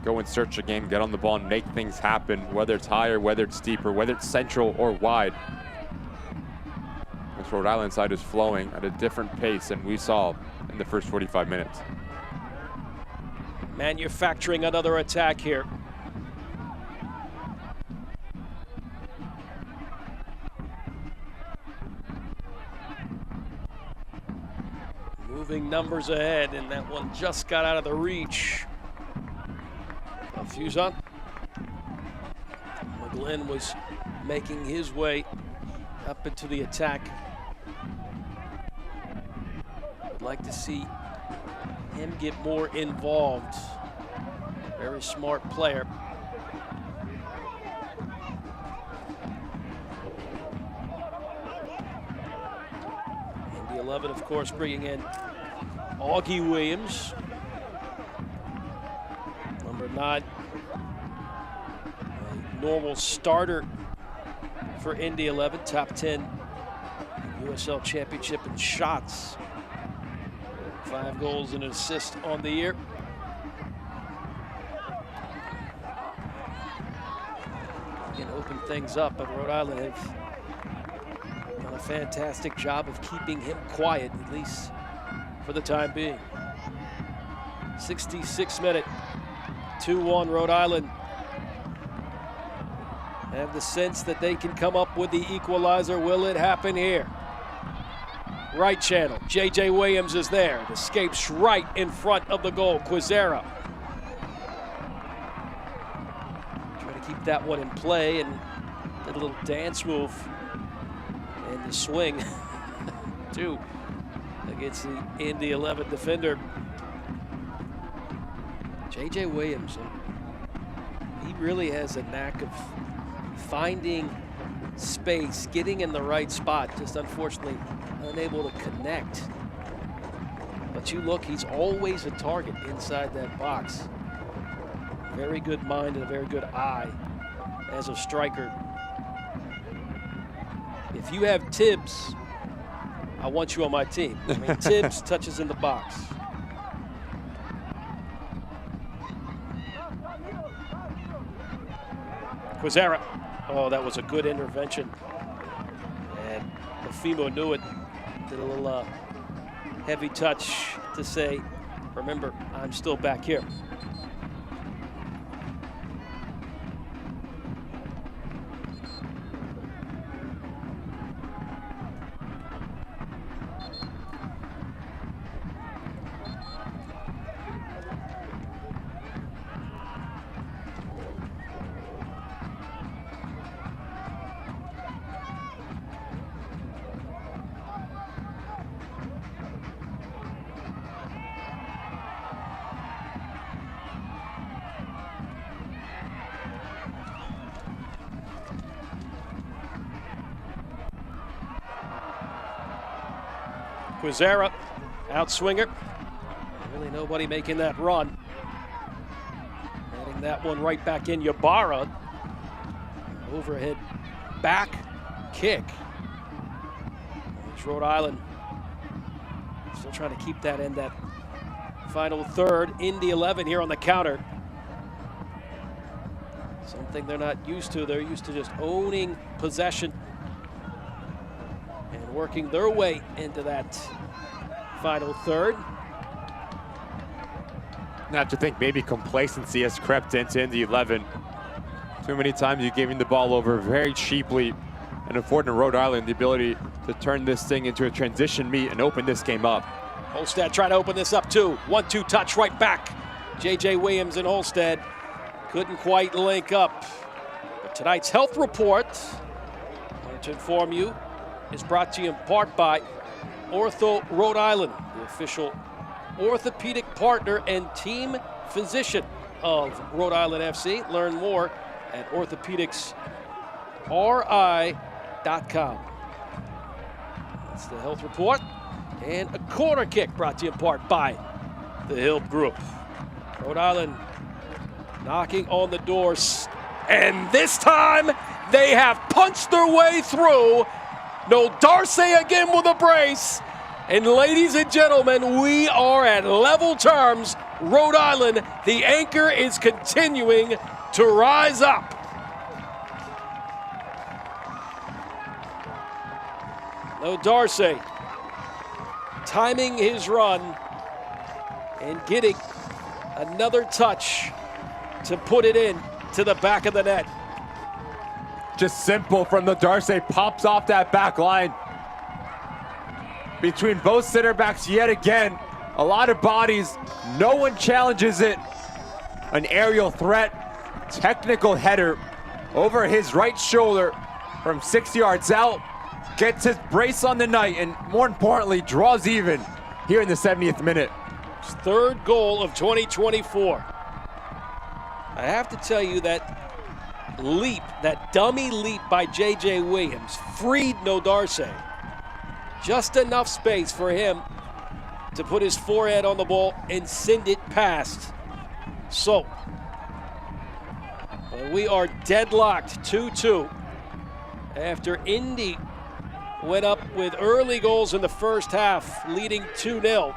B: Go and search again, get on the ball and make things happen, whether it's higher, whether it's deeper, whether it's central or wide. This Rhode Island side is flowing at a different pace than we saw in the first 45 minutes.
A: Manufacturing another attack here. Moving numbers ahead, and that one just got out of the reach of Fuson. McGlynn was making his way up into the attack. I'd like to see him get more involved. Very smart player. Indy 11, of course, bringing in Augie Williams. Number 9, a normal starter for Indy 11, top 10 USL Championship in shots. 5 goals and an assist on the year. Can open things up, but Rhode Island have done a fantastic job of keeping him quiet, at least for the time being. 66th minute, 2-1 Rhode Island. Have the sense that they can come up with the equalizer. Will it happen here? Right channel. J.J. Williams is there. It escapes right in front of the goal. Quizera. Trying to keep that one in play and did a little dance move and the swing too against the Indy 11 defender. J.J. Williams, he really has a knack of finding space, getting in the right spot, just unfortunately unable to connect. But you look, he's always a target inside that box. Very good mind and a very good eye as a striker. If you have Tibbs, I want you on my team. I mean, Tibbs touches in the box. Quizera. Oh, that was a good intervention. And Mafimo knew it. Did a little heavy touch to say, remember, I'm still back here. Quizera, outswinger. Really nobody making that run. Adding that one right back in. Ybarra, overhead back kick. It's Rhode Island still trying to keep that in that final third. Indy 11 here on the counter. Something they're not used to. They're used to just owning possession and working their way into that final third.
B: I have to think maybe complacency has crept into Indy 11. Too many times you gave him the ball over very cheaply and affording Rhode Island the ability to turn this thing into a transition meet and open this game up.
A: Holstead trying to open this up too. 1-2 touch right back. J.J. Williams and Holstead couldn't quite link up. But tonight's health report, I want to inform you, is brought to you in part by Ortho Rhode Island, the official orthopedic partner and team physician of Rhode Island FC. Learn more at orthopedicsri.com. That's the health report. And a corner kick brought to you in part by the Hill Group. Rhode Island knocking on the doors. And this time they have punched their way through. No Darcy again with a brace. And ladies and gentlemen, we are at level terms. Rhode Island, the anchor is continuing to rise up. No Darcy timing his run and getting another touch to put it in to the back of the net.
B: Just simple from the Darcy, pops off that back line. Between both center backs yet again. A lot of bodies, no one challenges it. An aerial threat, technical header over his right shoulder from 6 yards out. Gets his brace on the night and more importantly, draws even here in the 70th minute.
A: His third goal of 2024. I have to tell you that leap, that dummy leap by J.J. Williams freed No Darcy. Just enough space for him to put his forehead on the ball and send it past. So, we are deadlocked 2-2 after Indy went up with early goals in the first half, leading 2-0.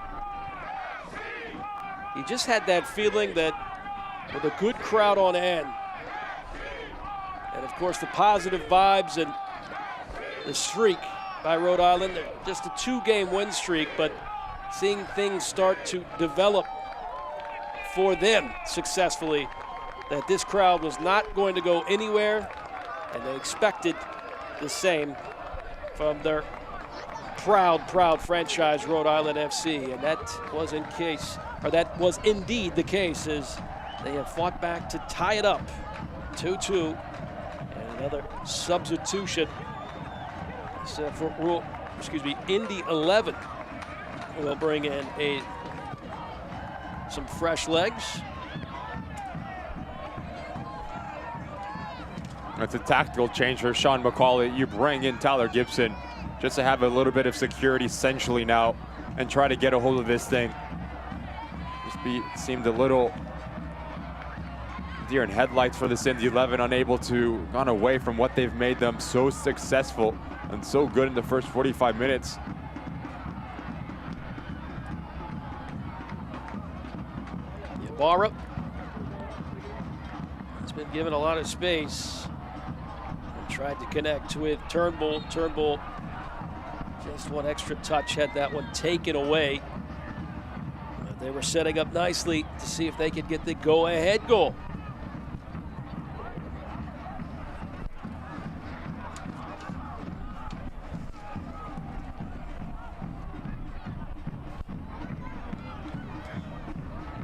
A: He just had that feeling that with a good crowd on hand, and of course the positive vibes and the streak by Rhode Island, just a 2-game win streak, but seeing things start to develop for them successfully, that this crowd was not going to go anywhere, and they expected the same from their proud franchise, Rhode Island FC, and that was indeed the case, as they have fought back to tie it up 2-2, and another substitution for Indy 11 will bring in some fresh legs.
B: It's a tactical change for Sean McCauley. You bring in Tyler Gibson just to have a little bit of security centrally now and try to get a hold of this thing. Seemed a little deer in headlights for this Indy 11, unable to run away from what they've made them so successful and so good in the first 45 minutes.
A: Ybarra has been given a lot of space and tried to connect with Turnbull. Turnbull, just one extra touch, had that one taken away. They were setting up nicely to see if they could get the go-ahead goal.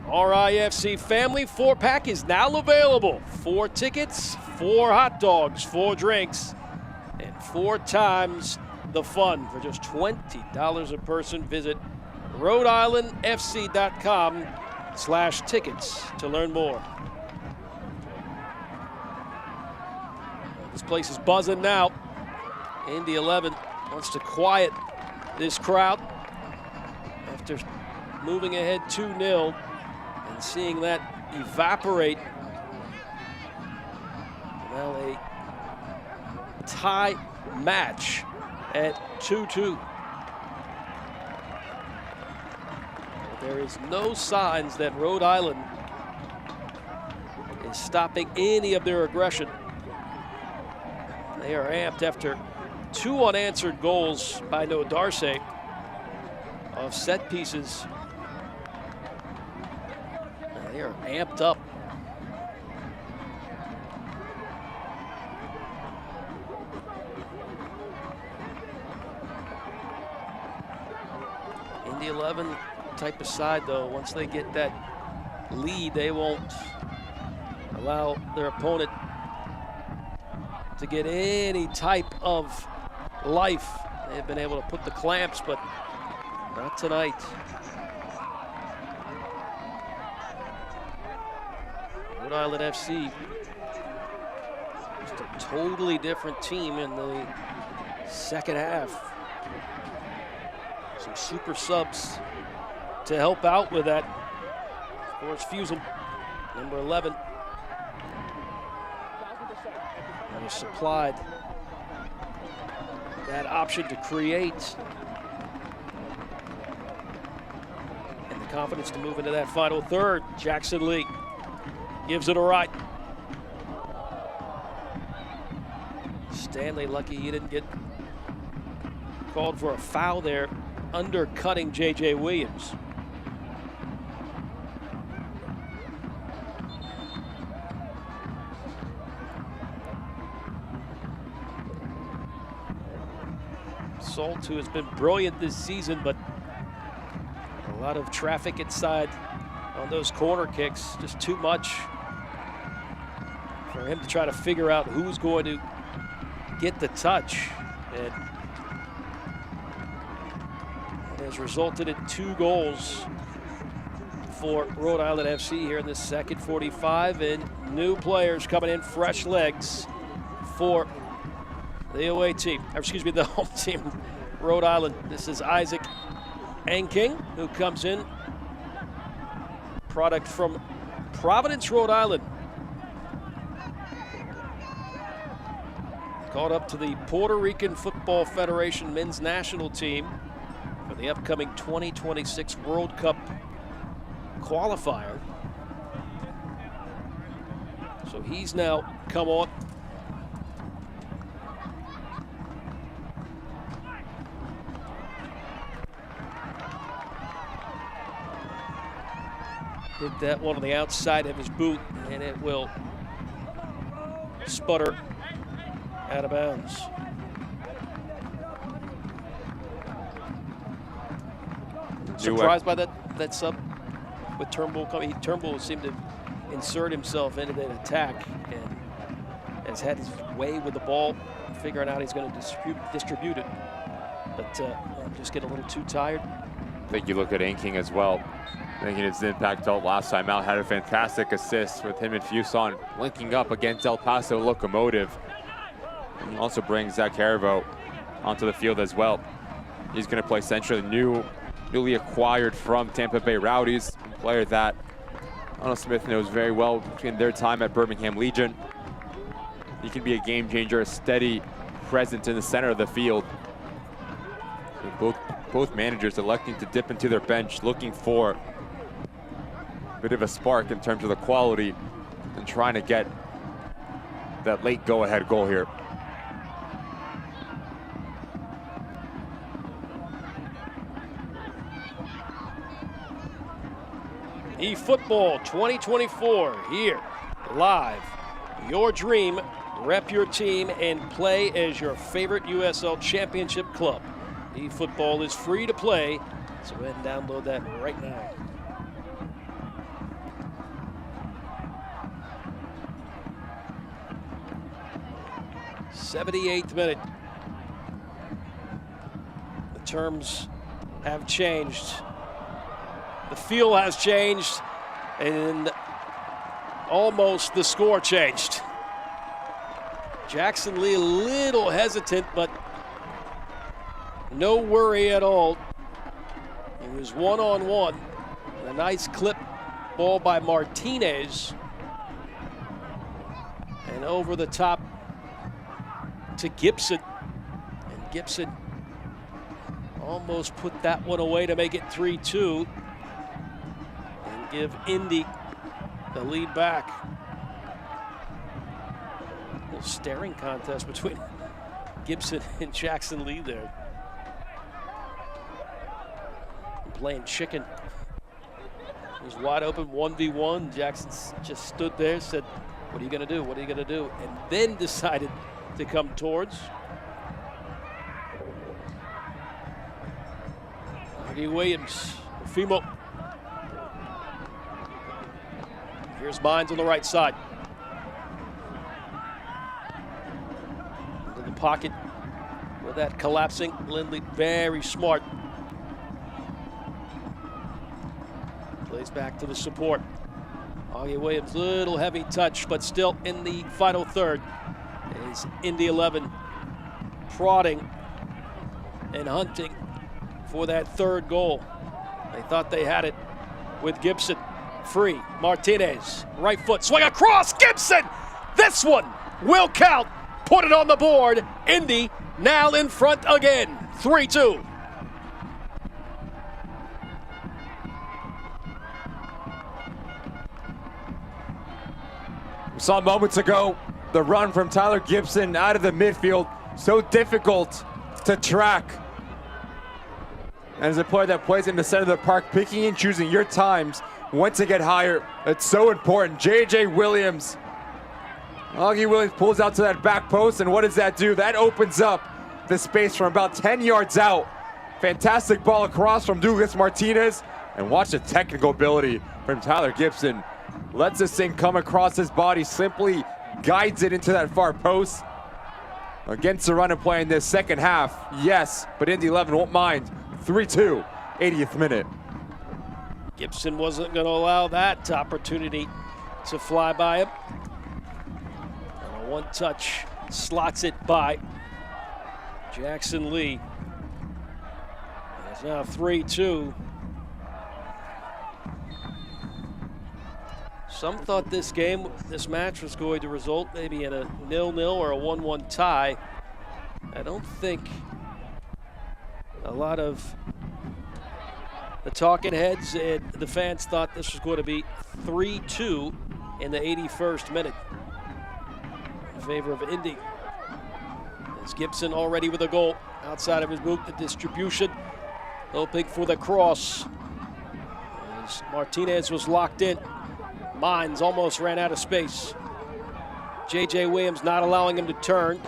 A: RIFC Family 4-pack is now available. 4 tickets, 4 hot dogs, 4 drinks, and 4 times the fun for just $20 a person. Visit RhodeIslandFC.com/tickets to learn more. This place is buzzing now. Indy 11 wants to quiet this crowd after moving ahead 2-0 and seeing that evaporate. Now a tie match at 2-2. There is no signs that Rhode Island is stopping any of their aggression. They are amped after 2 unanswered goals by No Darcy off set pieces. They are amped up. Indy 11 type of side, though, once they get that lead, they won't allow their opponent to get any type of life. They've been able to put the clamps, but not tonight. Rhode Island FC, just a totally different team in the second half. Some super subs to help out with that. Of course, Fusel, number 11, and has supplied that option to create and the confidence to move into that final third. Jackson Lee gives it a right. Stanley lucky he didn't get called for a foul there, undercutting J.J. Williams. Salt, who has been brilliant this season, but a lot of traffic inside on those corner kicks, just too much for him to try to figure out who's going to get the touch. And it has resulted in 2 goals for Rhode Island FC here in the second 45, and new players coming in, fresh legs for the away team, or excuse me, the home team, Rhode Island. This is Isaac Anking, who comes in, product from Providence, Rhode Island. Called up to the Puerto Rican Football Federation men's national team for the upcoming 2026 World Cup qualifier. So he's now come on. Hit that one on the outside of his boot, and it will sputter out of bounds. Surprised by that sub with Turnbull coming. Turnbull seemed to insert himself into that attack and has had his way with the ball, figuring out he's going to distribute it. But just get a little too tired.
B: I think you look at Inking as well. Making his impact out last time out, had a fantastic assist with him and Fuson linking up against El Paso Locomotive. And he also brings Zach Haribo onto the field as well. He's going to play centrally, newly acquired from Tampa Bay Rowdies, a player that Connell Smith knows very well between their time at Birmingham Legion. He can be a game changer, a steady presence in the center of the field. So both managers electing to dip into their bench, looking for a bit of a spark in terms of the quality and trying to get that late go-ahead goal here.
A: eFootball 2024 here live. Your dream, rep your team, and play as your favorite USL Championship club. eFootball is free to play, so go ahead and download that right now. '78th minute. The terms have changed. The feel has changed, and almost the score changed. Jackson Lee a little hesitant, but no worry at all. It was one-on-one. A nice clip ball by Martinez. And over the top to Gibson. And Gibson almost put that one away to make it 3-2. And give Indy the lead back. A little staring contest between Gibson and Jackson Lee there. Playing chicken. It was wide open, 1v1. Jackson just stood there, said, what are you gonna do? What are you gonna do? And then decided to come towards. Eddie Williams, Fimo. Here's Mines on the right side. Into the pocket with that collapsing. Lindley, very smart. Plays back to the support. Augie Williams, little heavy touch, but still in the final third is Indy 11 prodding and hunting for that third goal. They thought they had it with Gibson. Free, Martinez, right foot, swing across, Gibson! This one will count, put it on the board. Indy now in front again, 3-2.
B: We saw moments ago the run from Tyler Gibson out of the midfield. So difficult to track. And as a player that plays in the center of the park, picking and choosing your times when to get higher, it's so important. J.J. Williams. Augie Williams pulls out to that back post, and what does that do? That opens up the space from about 10 yards out. Fantastic ball across from Douglas Martinez. And watch the technical ability from Tyler Gibson. Lets this thing come across his body, simply guides it into that far post. Against the run and play in this second half, yes, but Indy 11 won't mind. 3-2, 80th minute.
A: Gibson wasn't going to allow that opportunity to fly by him. And a one-touch slots it by Jackson Lee. It's now 3-2. Some thought this match was going to result maybe in a 0-0 or a 1-1 tie. I don't think a lot of the talking heads and the fans thought this was going to be 3-2 in the 81st minute in favor of Indy. As Gibson already with a goal outside of his boot, the distribution, hoping for the cross. As Martinez was locked in. Mines almost ran out of space. J.J. Williams not allowing him to turn.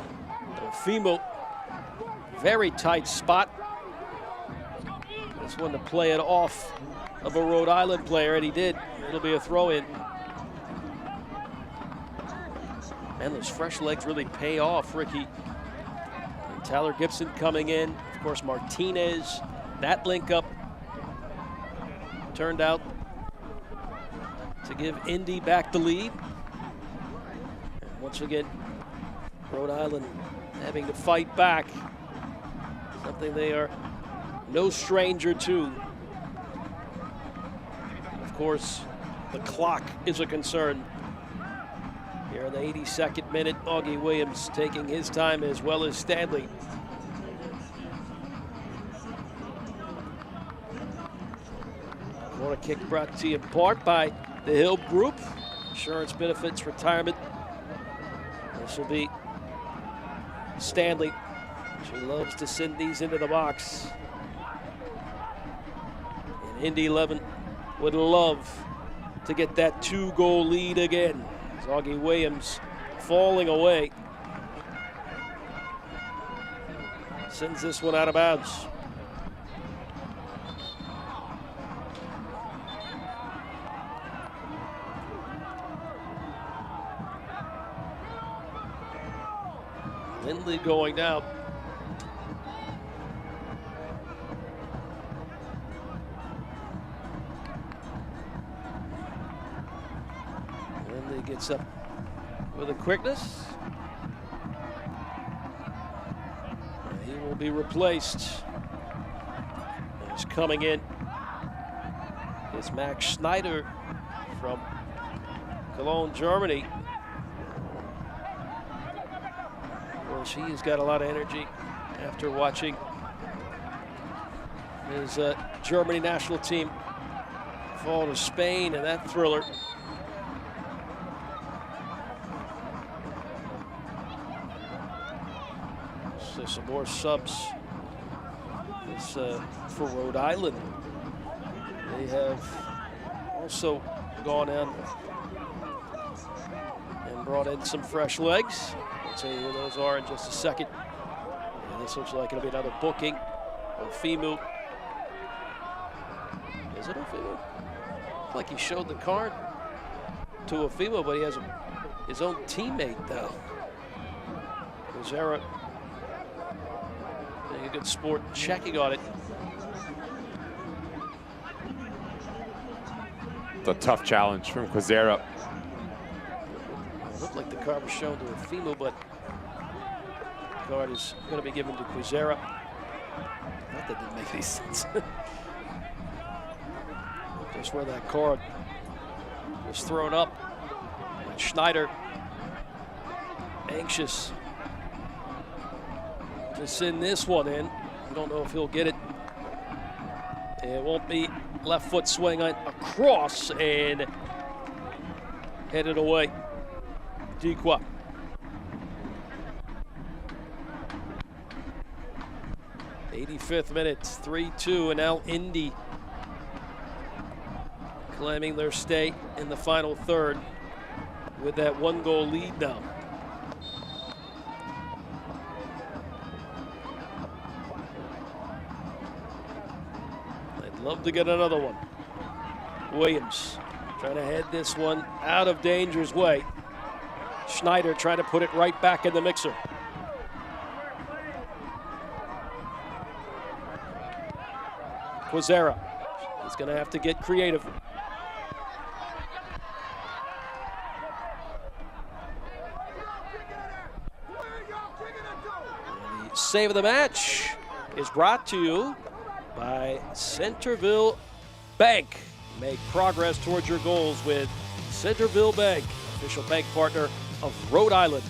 A: Fimo, very tight spot. This one to play it off of a Rhode Island player, and he did. It'll be a throw-in. Man, those fresh legs really pay off, Ricky. And Tyler Gibson coming in. Of course, Martinez. That link up turned out to give Indy back the lead. And once again, Rhode Island having to fight back. Something they are no stranger to. Of course, the clock is a concern. Here in the 82nd minute, Augie Williams taking his time as well as Stanley. Corner kick brought to you in part by the Hill Group. Insurance benefits, retirement. This will be Stanley. She loves to send these into the box. And Indy 11 would love to get that 2-goal lead again. Augie Williams falling away. Sends this one out of bounds. Lindley going down. Lindley gets up with a quickness. And he will be replaced. He's coming in. It's Max Schneider from Cologne, Germany. Of course, he has got a lot of energy after watching his Germany national team fall to Spain in that thriller. So some more subs. This for Rhode Island. They have also gone in and brought in some fresh legs. I'll tell you who those are in just a second. And this looks like it'll be another booking. Ofimu. Is it Ofimu? Looks like he showed the card to Ofimu, but he has his own teammate though. Quizera being a good sport, checking on it.
B: It's a tough challenge from Quizera.
A: It looked like the card was shown to Ofimu, but the card is going to be given to Quizera. That didn't make any sense. Just where that card was thrown up. And Schneider anxious to send this one in. I don't know if he'll get it. It won't be left foot swing across and headed away. Dequa. '85th minute, 3-2, and now Indy claiming their stay in the final third with that 1-goal lead now. I'd love to get another one. Williams trying to head this one out of danger's way. Schneider trying to put it right back in the mixer. Quizera is going to have to get creative. And the save of the match is brought to you by Centerville Bank. Make progress towards your goals with Centerville Bank, official bank partner of Rhode Island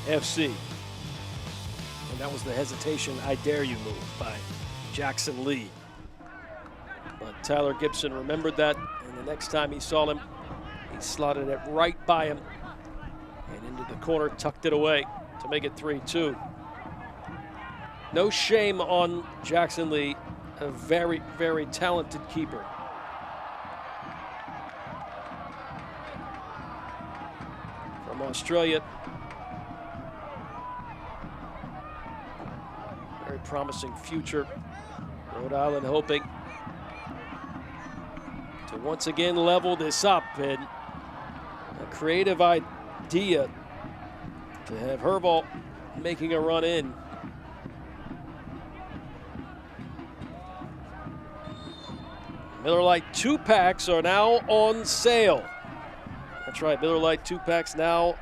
A: FC. And that was the hesitation, I dare you move by Jackson Lee. But Tyler Gibson remembered that, and the next time he saw him, he slotted it right by him and into the corner, tucked it away to make it 3-2. No shame on Jackson Lee, a very, very talented keeper. From Australia. Very promising future. Rhode Island hoping to once again level this up, and a creative idea to have Herval making a run in. Miller Lite 2-packs are now on sale. That's right, Miller Lite 2-packs now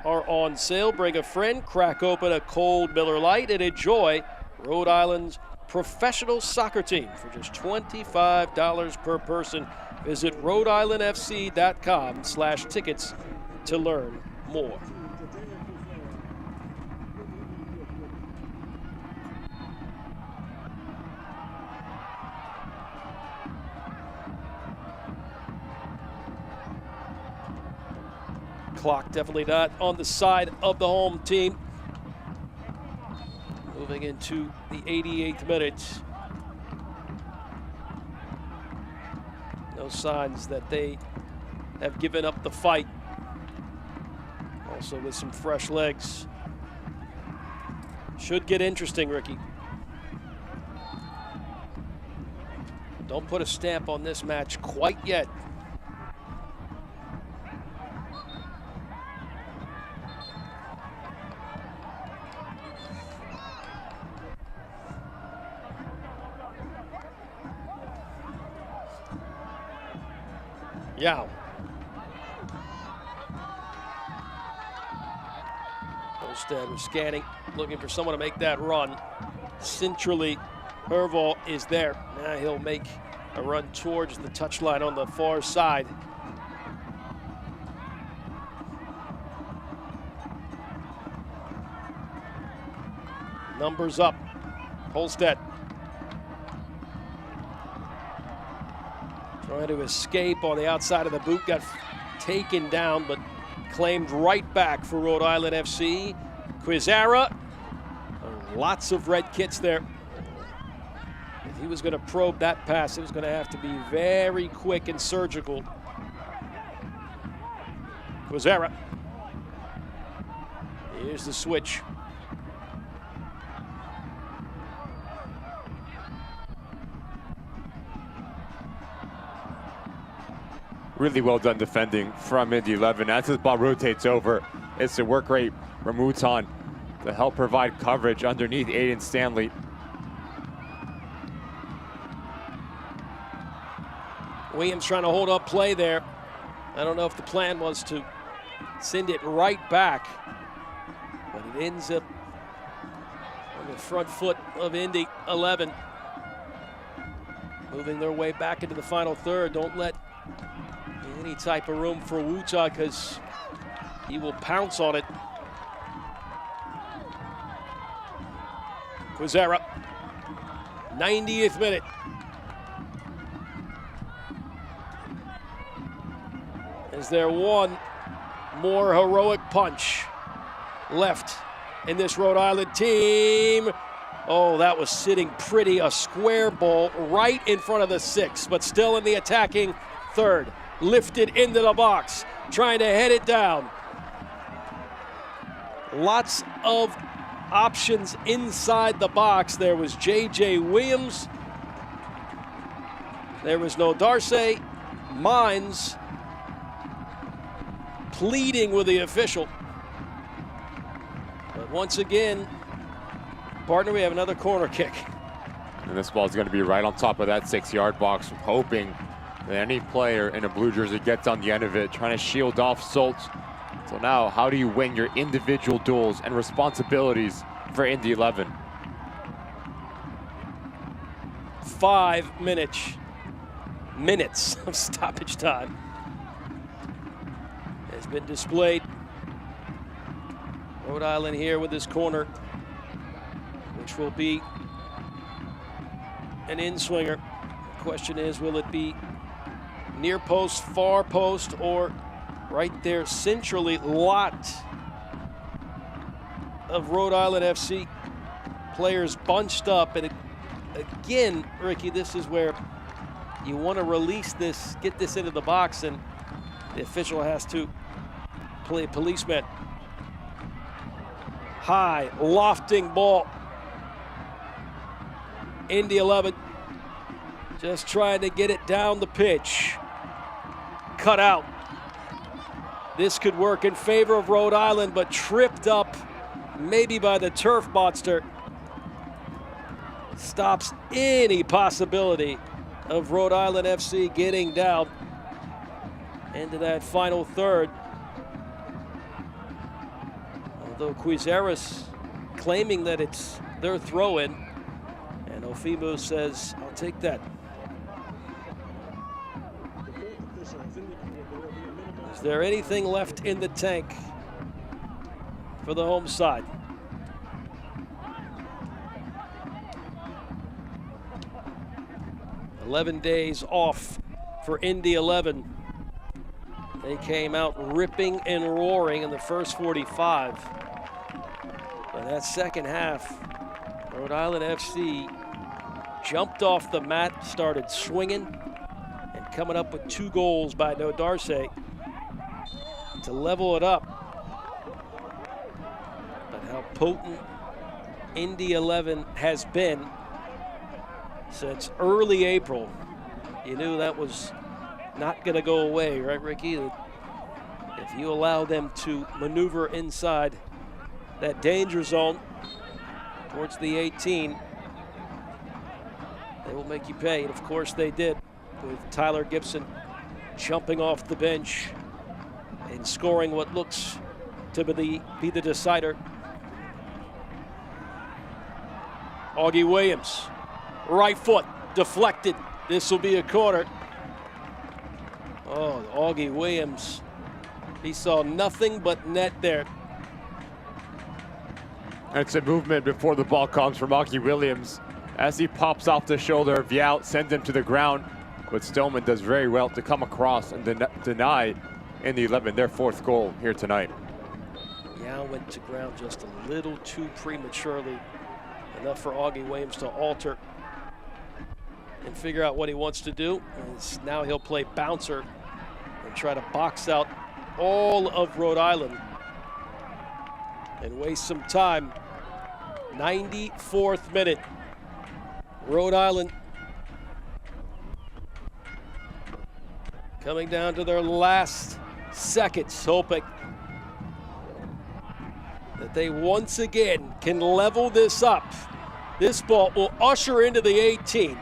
A: are on sale. Bring a friend, crack open a cold Miller Lite, and enjoy Rhode Island's professional soccer team for just $25 per person. Visit RhodeIslandFC.com/tickets to learn more. Clock definitely not on the side of the home team. Moving into the 88th minute. No signs that they have given up the fight. Also with some fresh legs. Should get interesting, Ricky. Don't put a stamp on this match quite yet. Yao. Olstead was scanning, looking for someone to make that run. Centrally, Herval is there. Now he'll make a run towards the touchline on the far side. Numbers up. Olstead. Trying to escape on the outside of the boot, got taken down, but claimed right back for Rhode Island FC. Quizara, lots of red kits there. If he was going to probe that pass, it was going to have to be very quick and surgical. Quizara. Here's the switch.
B: Really well done defending from Indy 11. As this ball rotates over, it's a work rate Ramuton to help provide coverage underneath Aiden Stanley.
A: Williams trying to hold up play there. I don't know if the plan was to send it right back, but it ends up on the front foot of Indy 11. Moving their way back into the final third. Don't let any type of room for Wuta, because he will pounce on it. Quizara, 90th minute. Is there one more heroic punch left in this Rhode Island team? Oh, that was sitting pretty. A square ball right in front of the 6, but still in the attacking third. Lifted into the box, trying to head it down. Lots of options inside the box. There was J.J. Williams. There was no Darcy. Mines pleading with the official. But once again, partner, we have another corner kick.
B: And this ball is going to be right on top of that 6-yard box, hoping that any player in a blue jersey gets on the end of it, trying to shield off Soltz. So now, how do you win your individual duels and responsibilities for Indy 11?
A: 5 minutes of stoppage time has been displayed. Rhode Island here with this corner, which will be an in-swinger. The question is, will it be near post, far post, or right there centrally? Lot of Rhode Island FC players bunched up, and again, Ricky, this is where you want to release this, get this into the box, and the official has to play policeman. High, lofting ball. Indy 11 Just trying to get it down the pitch. Cut out. This could work in favor of Rhode Island, but tripped up maybe by the turf monster. Stops any possibility of Rhode Island FC getting down into that final third. Although Quizaris claiming that it's their throw-in, and Ofimu says, I'll take that. Is there anything left in the tank for the home side? "11 days off for Indy 11. They came out ripping and roaring in the first 45. But that second half, Rhode Island FC jumped off the mat, started swinging, and coming up with 2 goals by No Darcy to level it up. But how potent Indy 11 has been since early April. You knew that was not going to go away, right, Ricky? If you allow them to maneuver inside that danger zone towards the 18, they will make you pay. And of course they did, with Tyler Gibson jumping off the bench and scoring what looks to be the decider. Augie Williams, right foot, deflected. This will be a corner. Oh, Augie Williams, he saw nothing but net there.
B: It's a movement before the ball comes from Augie Williams as he pops off the shoulder of Youth, sends him to the ground. But Stillman does very well to come across and deny in the 11 their 4th goal here tonight.
A: Youth went to ground just a little too prematurely, enough for Augie Williams to alter and figure out what he wants to do. And now he'll play bouncer and try to box out all of Rhode Island and waste some time. 94th minute. Rhode Island coming down to their last seconds, hoping that they once again can level this up. This ball will usher into the 18.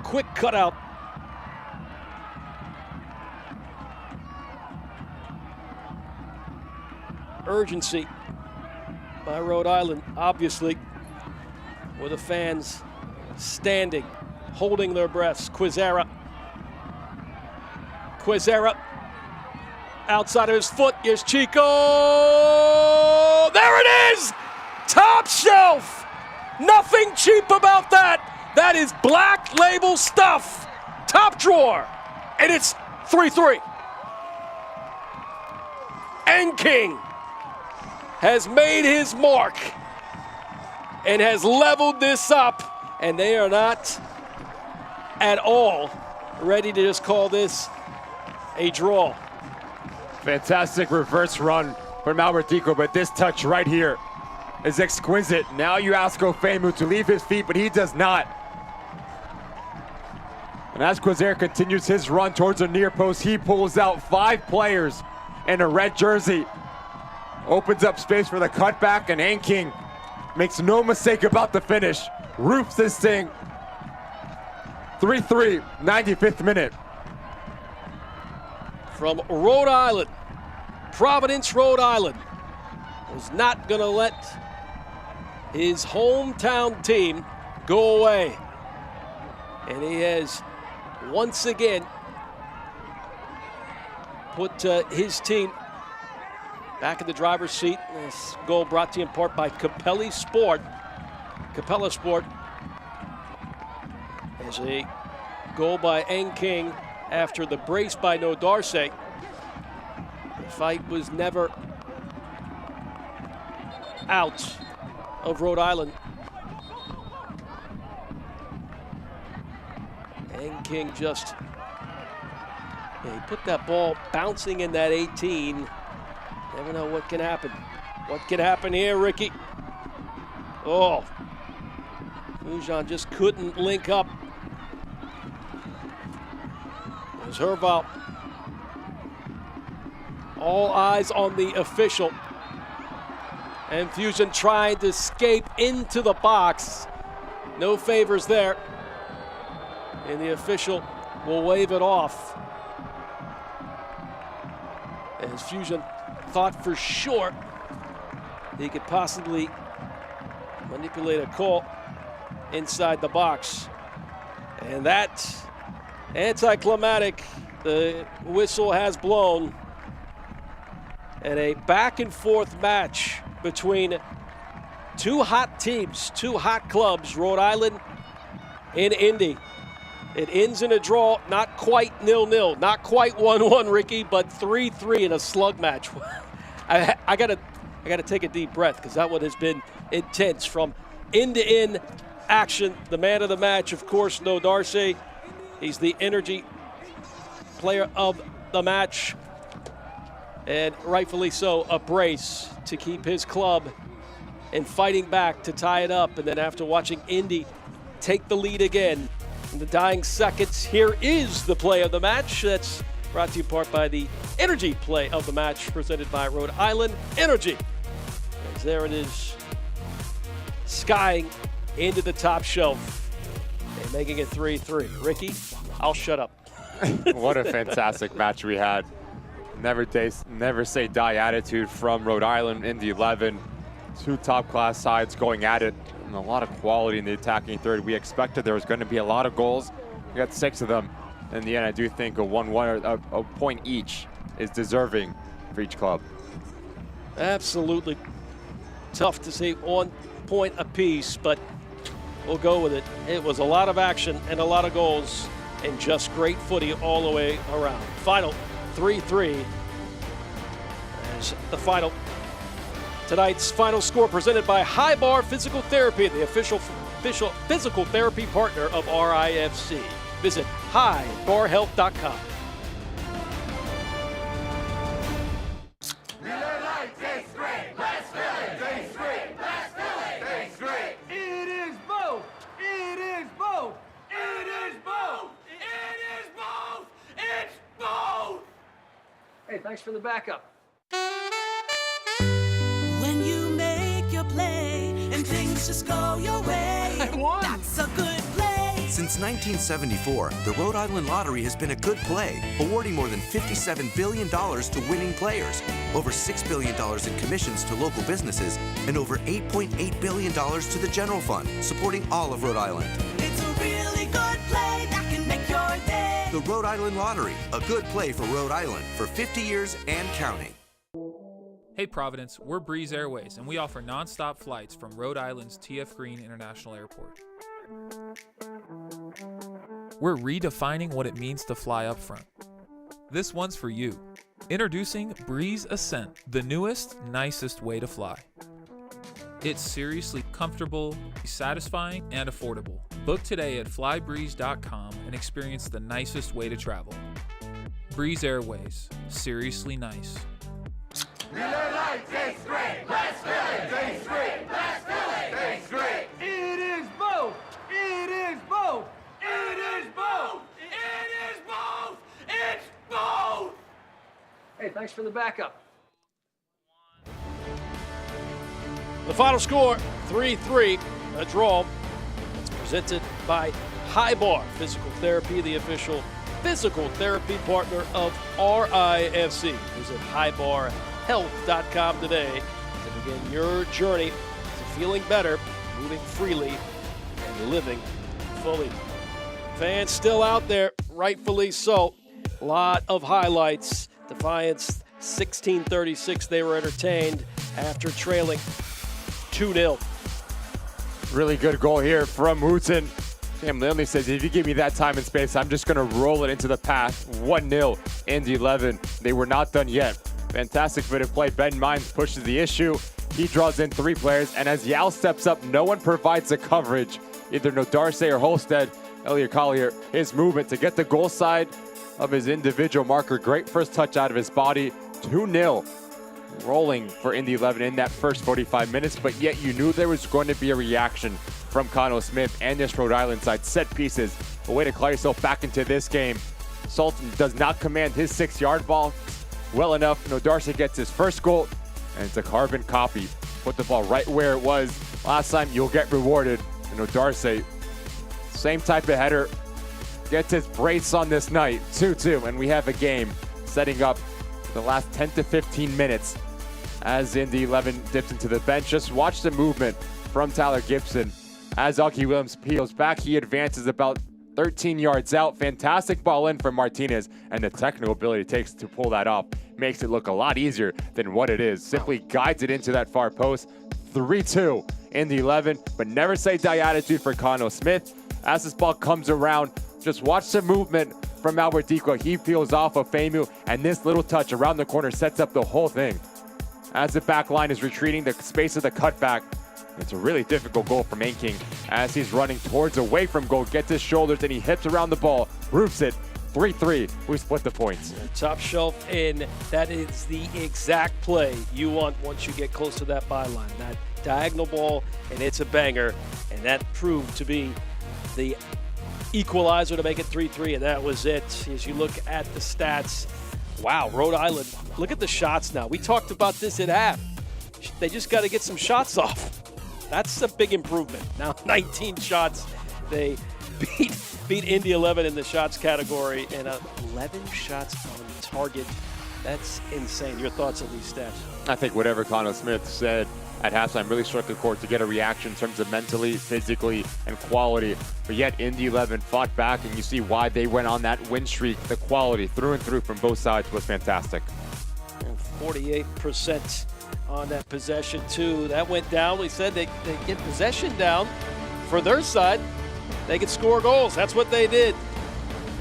A: Quick cutout. Urgency by Rhode Island, obviously, with the fans standing, holding their breaths. Quizaris, outside of his foot, here's Chico. There it is! Top shelf! Nothing cheap about that. That is black label stuff. Top drawer. And it's 3-3. And King has made his mark and has leveled this up, and they are not at all ready to just call this a draw.
B: Fantastic reverse run from Albertico, but this touch right here is exquisite. Now you ask Ofemu to leave his feet, but he does not. And as Quizaris continues his run towards the near post, he pulls out 5 players in a red jersey. Opens up space for the cutback, and King makes no mistake about the finish. Roofs this thing. 3-3, 95th minute.
A: From Rhode Island, Providence, Rhode Island, was not going to let his hometown team go away. And he has once again put his team back in the driver's seat. This goal brought to you in part by Capella Sport. As a goal by King after the brace by No Darcy. The fight was never out of Rhode Island. King just, he put that ball bouncing in that 18. Never know what can happen. What can happen here, Ricky? Oh, Fujian just couldn't link up. There's Herval. All eyes on the official. And Fusion trying to escape into the box. No favors there. And the official will wave it off. As Fusion thought for sure he could possibly manipulate a call inside the box. And that anticlimactic, the whistle has blown. And a back and forth match between two hot teams, two hot clubs, Rhode Island and Indy. It ends in a draw, not quite 0-0, not quite 1-1, Ricky, but 3-3 in a slug match. I gotta take a deep breath because that one has been intense from end-to-end action. The man of the match, of course, No Darcy. He's the energy player of the match. And rightfully so, a brace to keep his club and fighting back to tie it up. And then after watching Indy take the lead again in the dying seconds, here is the play of the match. That's brought to you in part by the Energy Play of the Match, presented by Rhode Island Energy. As there it is, skying into the top shelf and making it 3-3. Ricky, I'll shut up.
B: What a fantastic match we had. Never say die attitude from Rhode Island in the 11. Two top-class sides going at it, and a lot of quality in the attacking third. We expected there was going to be a lot of goals. We got 6 of them. In the end, I do think a 1-1 or a point each is deserving for each club.
A: Absolutely. Tough to say 1 point apiece, but we'll go with it. It was a lot of action and a lot of goals and just great footy all the way around. Final 3-3 as the final. Tonight's final score presented by High Bar Physical Therapy, the official physical therapy partner of RIFC. Visit highbarhealth.com.
F: It is both. It is both. It is both. It is both. It's both. Hey, thanks for the backup.
R: When you make your play and things just go your way, that's a good play.
K: Since 1974, the Rhode Island Lottery has been a good play, awarding more than $57 billion to winning players, over $6 billion in commissions to local businesses, and over $8.8 billion to the general fund, supporting all of Rhode Island.
R: It's a really good play that can make your day.
K: The Rhode Island Lottery, a good play for Rhode Island for 50 years and counting.
D: Hey Providence, we're Breeze Airways, and we offer non-stop flights from Rhode Island's T.F. Green International Airport. We're redefining what it means to fly up front. This one's for you. Introducing Breeze Ascent, the newest, nicest way to fly. It's seriously comfortable, satisfying, and affordable. Book today at flybreeze.com and experience the nicest way to travel. Breeze Airways, seriously nice.
F: Miller Lite tastes great. Let's fill it. Tastes great. Let's fill it. Tastes great. It is both. It is both. It is both. It is both. It's both. Hey, thanks for the backup.
A: The final score, 3-3, a draw. It's presented by High Bar Physical Therapy, the official physical therapy partner of RIFC. Visit highbarhealth.com today to begin your journey to feeling better, moving freely, and living fully. Fans still out there, rightfully so. A lot of highlights. Defiance 16-36, they were entertained after trailing 2-0.
B: Really good goal here from Wooten. Cam Lindley says, if you give me that time and space, I'm just going to roll it into the path. 1-0 in the 11. They were not done yet. Fantastic bit of play. Ben Mines pushes the issue. He draws in 3 players, and as Yao steps up, no one provides the coverage. Either Nodarce or Holstead. Elliot Collier, his movement to get the goal side of his individual marker. Great first touch out of his body. 2-0. rolling for Indy 11 in that first 45 minutes, but yet you knew there was going to be a reaction from Connell Smith and this Rhode Island side. Set pieces, a way to claw yourself back into this game. Sultan does not command his 6-yard ball well enough. Darcy gets his first goal, and it's a carbon copy. Put the ball right where it was last time. You'll get rewarded. Darcy, same type of header, gets his brace on this night. 2-2, and we have a game setting up the last 10 to 15 minutes as Indy 11 dips into the bench. Just watch the movement from Tyler Gibson. As Augie Williams peels back, he advances about 13 yards out. Fantastic ball in from Martinez, and the technical ability it takes to pull that off makes it look a lot easier than what it is. Simply guides it into that far post. 3-2 in the 11, but never say die attitude for Connell Smith. As this ball comes around, just watch the movement from Albert Dikwa. He peels off of Femu, and this little touch around the corner sets up the whole thing. As the back line is retreating, the space of the cutback, it's a really difficult goal for Main King as he's running towards away from goal, gets his shoulders, and he hips around the ball, roofs it. 3-3, we split the points.
A: Top shelf in. That is the exact play you want once you get close to that byline. That diagonal ball, and it's a banger. And that proved to be the equalizer to make it 3-3, and that was it. As you look at the stats, wow, Rhode Island, look at the shots now. We talked about this at half. They just got to get some shots off. That's a big improvement. Now 19 shots. They beat Indy 11 in the shots category, and 11 shots on target. That's insane. Your thoughts on these stats?
B: I think whatever Connell Smith said at halftime really struck a chord to get a reaction in terms of mentally, physically, and quality. But yet Indy 11 fought back, and you see why they went on that win streak. The quality through and through from both sides was fantastic.
A: And 48% on that possession too. That went down. We said they get possession down for their side. They could score goals. That's what they did.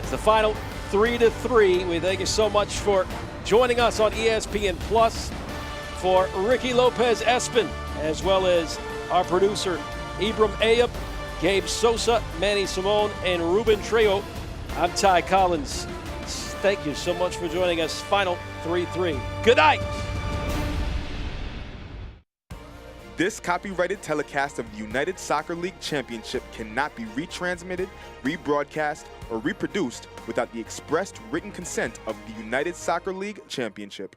A: It's the final 3-3. We thank you so much for joining us on ESPN Plus. For Ricky Lopez Espin, as well as our producer Ibram Ayub, Gabe Sosa, Manny Simone, and Ruben Trejo, I'm Ty Collins. Thank you so much for joining us. Final 3-3. Good night.
S: This copyrighted telecast of the United Soccer League Championship cannot be retransmitted, rebroadcast, or reproduced without the expressed written consent of the United Soccer League Championship.